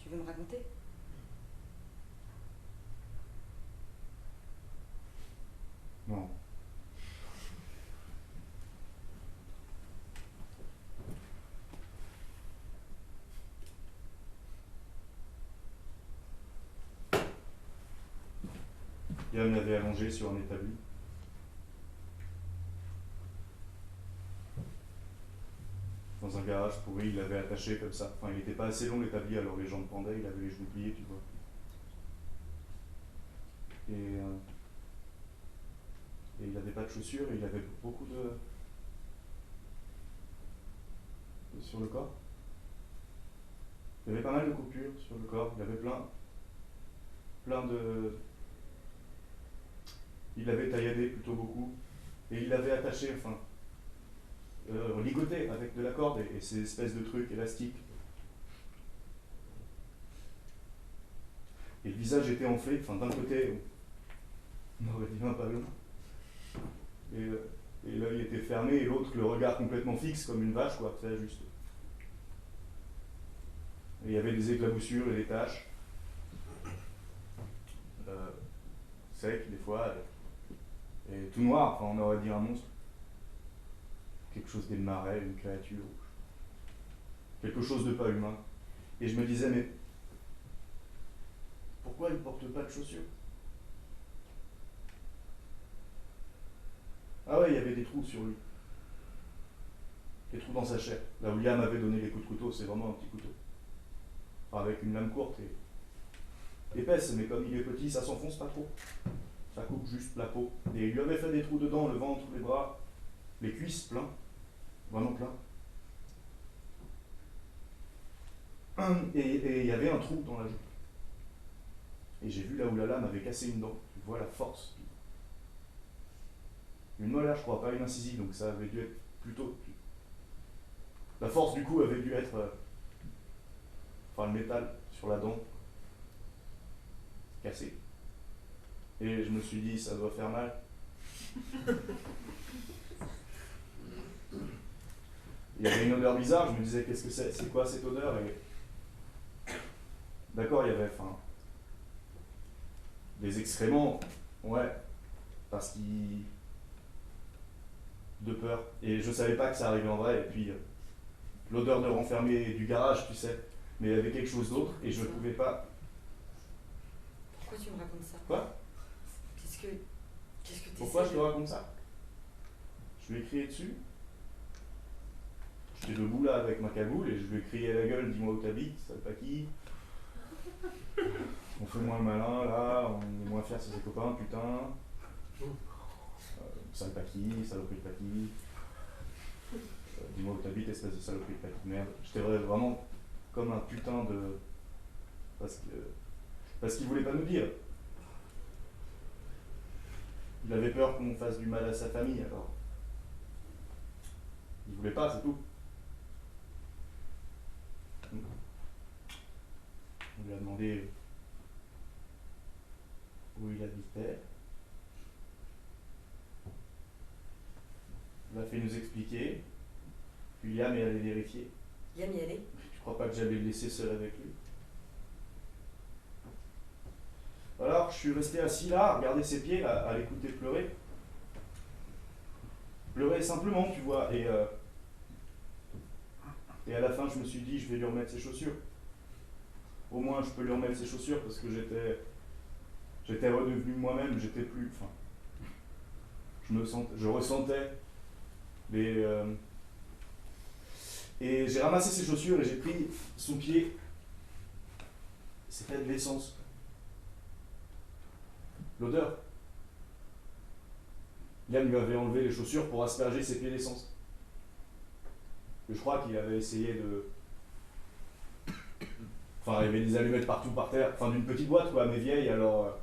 Tu veux me raconter? Non. Yann l'avait allongé sur un établi. Dans un garage pourri, il l'avait attaché comme ça. Enfin, il n'était pas assez long l'établi, alors les jambes pendaient, il avait les genoux pliés, tu vois. Et il n'avait pas de chaussures, et il avait beaucoup sur le corps. Il y avait pas mal de coupures sur le corps, il avait plein de... Il l'avait tailladé plutôt beaucoup, et il l'avait attaché, enfin, ligoté avec de la corde et ces espèces de trucs élastiques. Et le visage était enflé, enfin d'un côté, on aurait dit un ballon, et l'œil était fermé, et l'autre le regard complètement fixe comme une vache, quoi, tu sais, juste. Et il y avait des éclaboussures et des taches, secs des fois, et tout noir, enfin on aurait dit un monstre. Quelque chose des marais, une créature, quelque chose de pas humain. Et je me disais, mais pourquoi il porte pas de chaussures? Ah ouais, il y avait des trous sur lui. Des trous dans sa chair. Là où Liam avait donné les coups de couteau, c'est vraiment un petit couteau. Enfin, avec une lame courte et épaisse, mais comme il est petit, ça s'enfonce pas trop. Ça coupe juste la peau. Et il lui avait fait des trous dedans, le ventre, les bras, les cuisses, plein. Vraiment plein. Et il y avait un trou dans la joue. Et j'ai vu là où la lame avait cassé une dent. Tu vois la force. Une molaire, je crois, pas une incisive, donc ça avait dû être plutôt... La force du coup avait dû être... Enfin, le métal sur la dent cassé. Et je me suis dit, ça doit faire mal. Il y avait une odeur bizarre, je me disais, qu'est-ce que c'est? C'est quoi cette odeur? Et... D'accord, il y avait des excréments, ouais, parce qu'il... de peur. Et je savais pas que ça arrivait en vrai, et puis l'odeur de renfermé du garage, tu sais, mais il y avait quelque chose d'autre, et je ne pouvais pas... Pourquoi tu me racontes ça? Quoi? Qu'est-ce que tu Pourquoi je te raconte ça? Je lui ai crié dessus. J'étais debout là avec ma cagoule et je lui ai crié à la gueule, dis-moi où t'habites, sale pas qui. On fait moins le malin là, on est moins fiers sur ses copains, putain. Sale pas qui, saloperie de pas qui. Dis-moi où t'habites, espèce de saloperie de pas qui, merde. J'étais vraiment comme un putain de... Parce qu'il voulait pas nous dire. Il avait peur qu'on fasse du mal à sa famille, alors. Il voulait pas, c'est tout. On lui a demandé où il habitait. Il a fait nous expliquer. Puis Liam est allé vérifier. Liam y aller? Tu crois pas que j'allais le laisser seul avec lui? Alors, je suis resté assis là, à regarder ses pieds, à l'écouter pleurer. Pleurer simplement, tu vois. Et à la fin, je me suis dit, je vais lui remettre ses chaussures. Au moins, je peux lui remettre ses chaussures parce que j'étais redevenu moi-même, j'étais plus... Enfin, je ressentais les... Et j'ai ramassé ses chaussures et j'ai pris son pied. C'était de l'essence. L'odeur. Yann lui avait enlevé les chaussures pour asperger ses pieds d'essence. Et je crois qu'il avait essayé de... Enfin, il y avait des allumettes partout par terre. Enfin, d'une petite boîte, quoi, mais vieille, alors...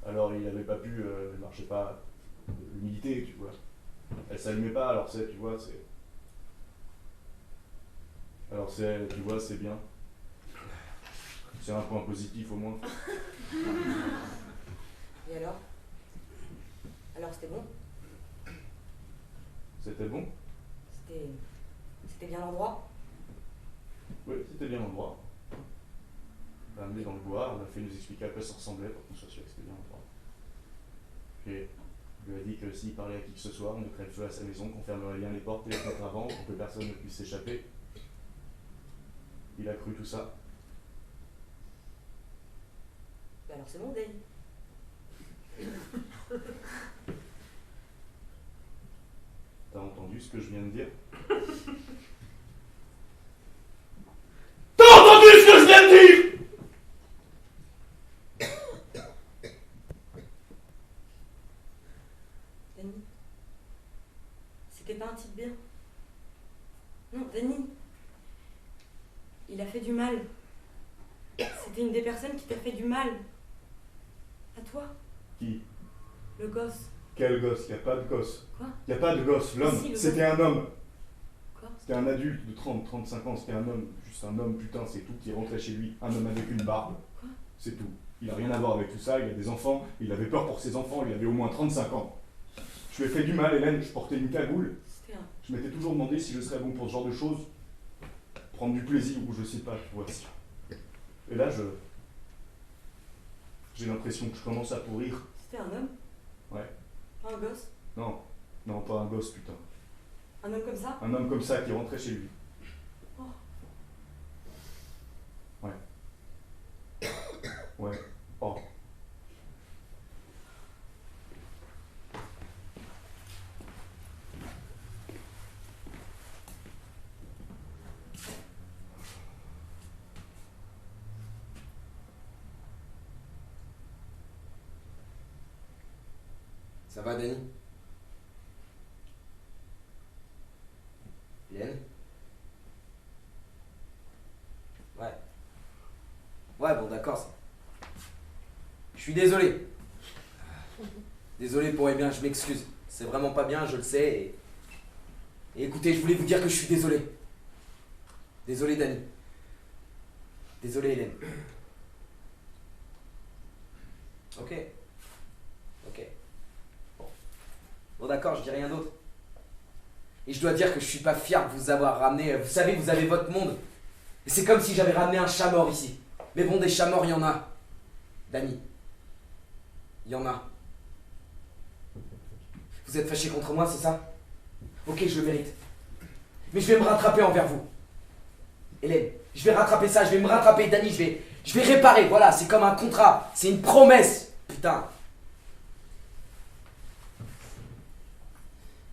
Alors il n'avait pas pu... il marchait pas... L'humidité, tu vois. Elle s'allumait pas, alors c'est, tu vois, c'est... Alors c'est, tu vois, c'est bien. C'est un point positif au moins. Et alors? Alors c'était bon? C'était bon? C'était bien l'endroit? Oui, c'était bien l'endroit. On l'a amené dans le bois, on a fait nous expliquer à quoi ça ressemblait pour qu'on soit sûr que c'était bien l'endroit. Puis il lui a dit que s'il parlait à qui que ce soit, on mettrait le feu à sa maison, qu'on fermerait bien les portes et les fenêtres avant pour que personne ne puisse s'échapper. Il a cru tout ça. Bah alors c'est bon, Danny. T'as entendu ce que je viens de dire? T'as entendu ce que je viens de dire? Danny, c'était pas un type bien. Non, Danny, il a fait du mal. C'était une des personnes qui t'a fait du mal. À toi. Qui? Le gosse. Quel gosse? Il n'y a pas de gosse. Quoi? Il n'y a pas de gosse. L'homme, Si, le c'était gosse. un homme. Quoi? C'était un adulte de 30, 35 ans. C'était un homme. Juste un homme, putain, c'est tout, qui rentrait chez lui. Un homme avec une barbe. Quoi? C'est tout. Il n'a rien à voir avec tout ça. Il a des enfants. Il avait peur pour ses enfants. Il avait au moins 35 ans. Je lui ai fait du mal, Hélène. Je portais une cagoule. C'était un... Je m'étais toujours demandé si je serais bon pour ce genre de choses. Prendre du plaisir ou je sais pas, tu vois. Et là, j'ai l'impression que je commence à pourrir. C'était un homme? Ouais. Pas un gosse? Non, non, pas un gosse, putain. Un homme comme ça? Un homme comme ça qui rentrait chez lui. Oh. Ouais. Ouais. Oh. Ça va, Danny? Hélène? Ouais. Ouais, bon, d'accord. Je suis désolé. Désolé pour bien, je m'excuse. C'est vraiment pas bien, je le sais. Et écoutez, je voulais vous dire que je suis désolé. Désolé, Danny. Désolé, Hélène. Ok. Ok. Bon, d'accord, je dis rien d'autre. Et je dois dire que je suis pas fier de vous avoir ramené. Vous savez, vous avez votre monde. Et c'est comme si j'avais ramené un chat mort ici. Mais bon, des chats morts, il y en a. Danny. Il y en a. Vous êtes fâché contre moi, c'est ça? Ok, je le mérite. Mais je vais me rattraper envers vous. Hélène, je vais rattraper ça, je vais me rattraper. Danny, je vais réparer. Voilà, c'est comme un contrat. C'est une promesse. Putain.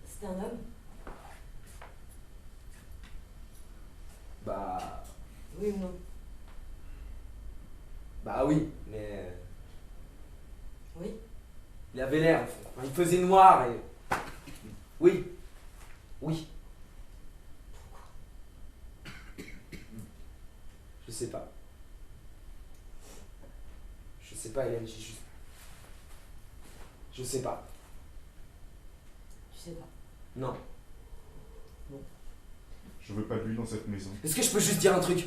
C'était un homme? Bah... Oui ou non? Bah oui, mais... Oui? Il avait l'air... Enfin, il faisait noir et... Oui. Oui. Je sais pas. Je sais pas, Hélène, j'ai juste... Je sais pas. Tu sais pas. Non. Je veux pas de lui dans cette maison. Est-ce que je peux juste dire un truc?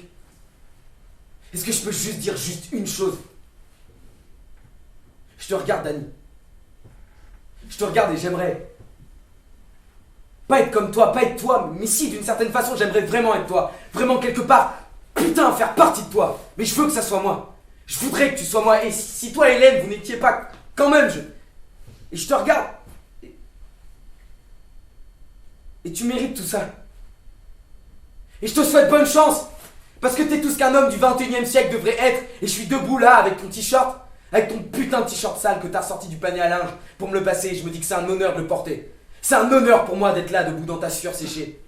Est-ce que je peux juste dire juste une chose? Je te regarde, Danny. Je te regarde et j'aimerais... Pas être comme toi, pas être toi, mais si, d'une certaine façon, j'aimerais vraiment être toi. Vraiment, quelque part, putain, faire partie de toi. Mais je veux que ça soit moi. Je voudrais que tu sois moi. Et si toi, Hélène, vous n'étiez pas... Quand même, Et je te regarde. Et tu mérites tout ça. Et je te souhaite bonne chance. Parce que t'es tout ce qu'un homme du 21e siècle devrait être. Et je suis debout là, avec ton t-shirt, Avec ton putain de t-shirt sale que t'as sorti du panier à linge pour me le passer, je me dis que c'est un honneur de le porter. C'est un honneur pour moi d'être là debout dans ta sueur séchée.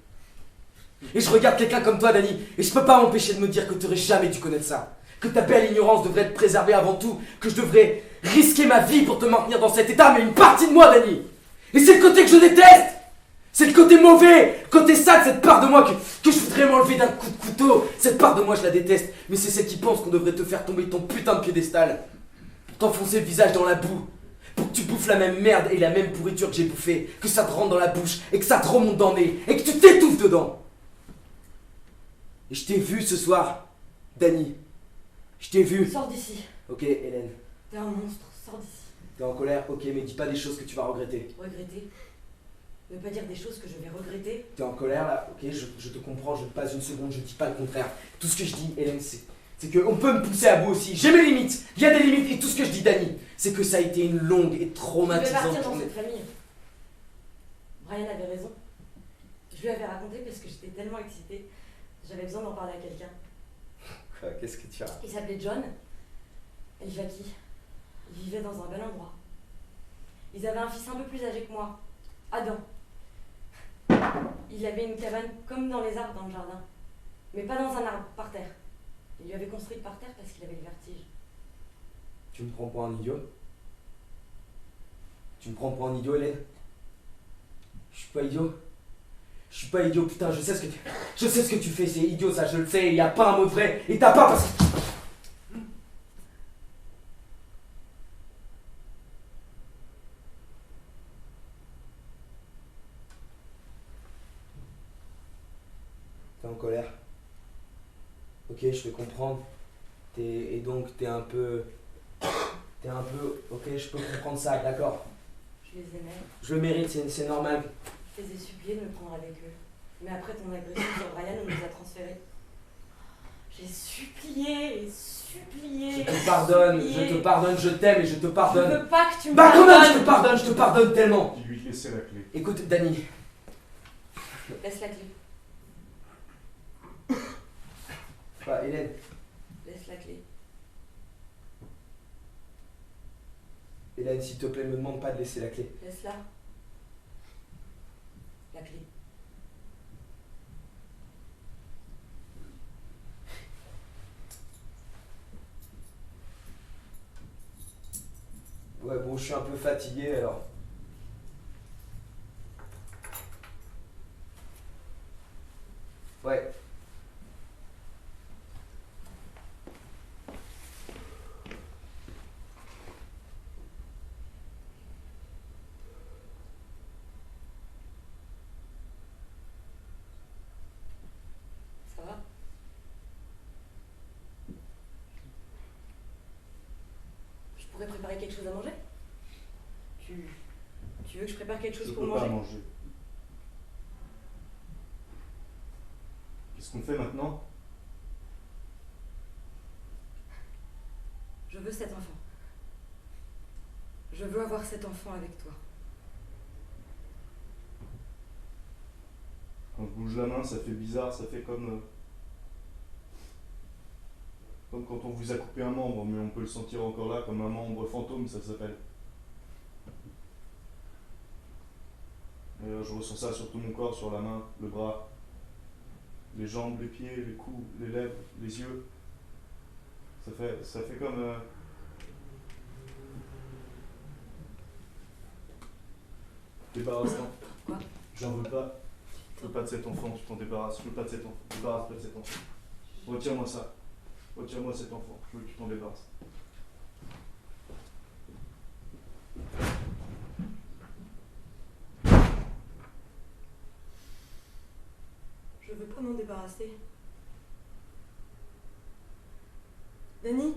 Et je regarde quelqu'un comme toi, Dany, et je peux pas m'empêcher de me dire que t'aurais jamais dû connaître ça. Que ta belle ignorance devrait être préservée avant tout, que je devrais risquer ma vie pour te maintenir dans cet état, mais une partie de moi, Dany. Et c'est le côté que je déteste. C'est le côté mauvais, le côté sale, cette part de moi que je voudrais m'enlever d'un coup de couteau. Cette part de moi, je la déteste, mais c'est celle qui pense qu'on devrait te faire tomber de ton putain de piédestal. Pour t'enfoncer le visage dans la boue. Pour que tu bouffes la même merde et la même pourriture que j'ai bouffée. Que ça te rentre dans la bouche et que ça te remonte dans le nez et que tu t'étouffes dedans. Et je t'ai vu ce soir, Dany. Je t'ai vu. Sors d'ici. Ok, Hélène. T'es un monstre, sors d'ici. T'es en colère, ok, mais dis pas des choses que tu vas regretter. Regretter? Ne pas dire des choses que je vais regretter? T'es en colère là, ok, je te comprends, je pas une seconde, je dis pas le contraire. Tout ce que je dis, Hélène, c'est qu'on peut me pousser à bout aussi. J'ai mes limites, il y a des limites, et tout ce que je dis, Dany, c'est que ça a été une longue et Je vais traumatisante partir dans journée. cette famille. Brian avait raison. Je lui avais raconté parce que j'étais tellement excitée. J'avais besoin d'en parler à quelqu'un. Quoi, qu'est-ce que tu as? Il s'appelait John. Et Jackie. Ils vivaient dans un bel endroit. Ils avaient un fils un peu plus âgé que moi, Adam. Il avait une cabane comme dans les arbres dans le jardin. Mais pas dans un arbre, par terre. Il lui avait construit par terre parce qu'il avait le vertige. Tu me prends pour un idiot? Tu me prends pour un idiot, Hélène? Je suis pas idiot. Je suis pas idiot, putain, je sais ce que tu fais, c'est idiot ça, je le sais, y a pas un mot de vrai, et t'as pas parce que... T'es en colère. Ok, je peux comprendre. Et donc t'es un peu... Ok, je peux comprendre ça, d'accord. Je les aimais. Je le mérite, c'est normal. Je les ai suppliés de me prendre avec eux. Mais après ton agression sur Brian, on nous a transférés. J'ai supplié et supplié. Je te pardonne, je t'aime et je te Je pardonne. veux pas que tu me Bah quand même, pardonnes. je te pardonne tellement. Dis-lui de laisser la clé. Écoute, Dany. Laisse la clé. Bah, Hélène. Laisse la clé. Hélène, s'il te plaît, me demande pas de laisser la clé. Laisse-la. La clé. Ouais, bon, je suis un peu fatigué alors. Ouais. Ça va? Je pourrais préparer quelque chose à manger? Tu veux que je prépare quelque chose Je pour peux pas manger? manger. Qu'est-ce qu'on fait maintenant? Je veux cet enfant. Je veux avoir cet enfant avec toi. Quand je bouge la main, ça fait bizarre, ça fait comme quand on vous a coupé un membre, mais on peut le sentir encore là, comme un membre fantôme, ça s'appelle. Et je ressens ça sur tout mon corps, sur la main, le bras, les jambes, les pieds, les coups, les lèvres, les yeux. Ça fait comme... Débarrasse-toi. Quoi? J'en veux pas. Je veux pas de cet enfant, tu t'en débarrasses. Je veux pas de cet enfant. Débarrasse-toi de cet enfant. Retire-moi ça. Retire-moi cet enfant. Je veux que tu t'en débarrasses. Je veux pas m'en débarrasser. Dany?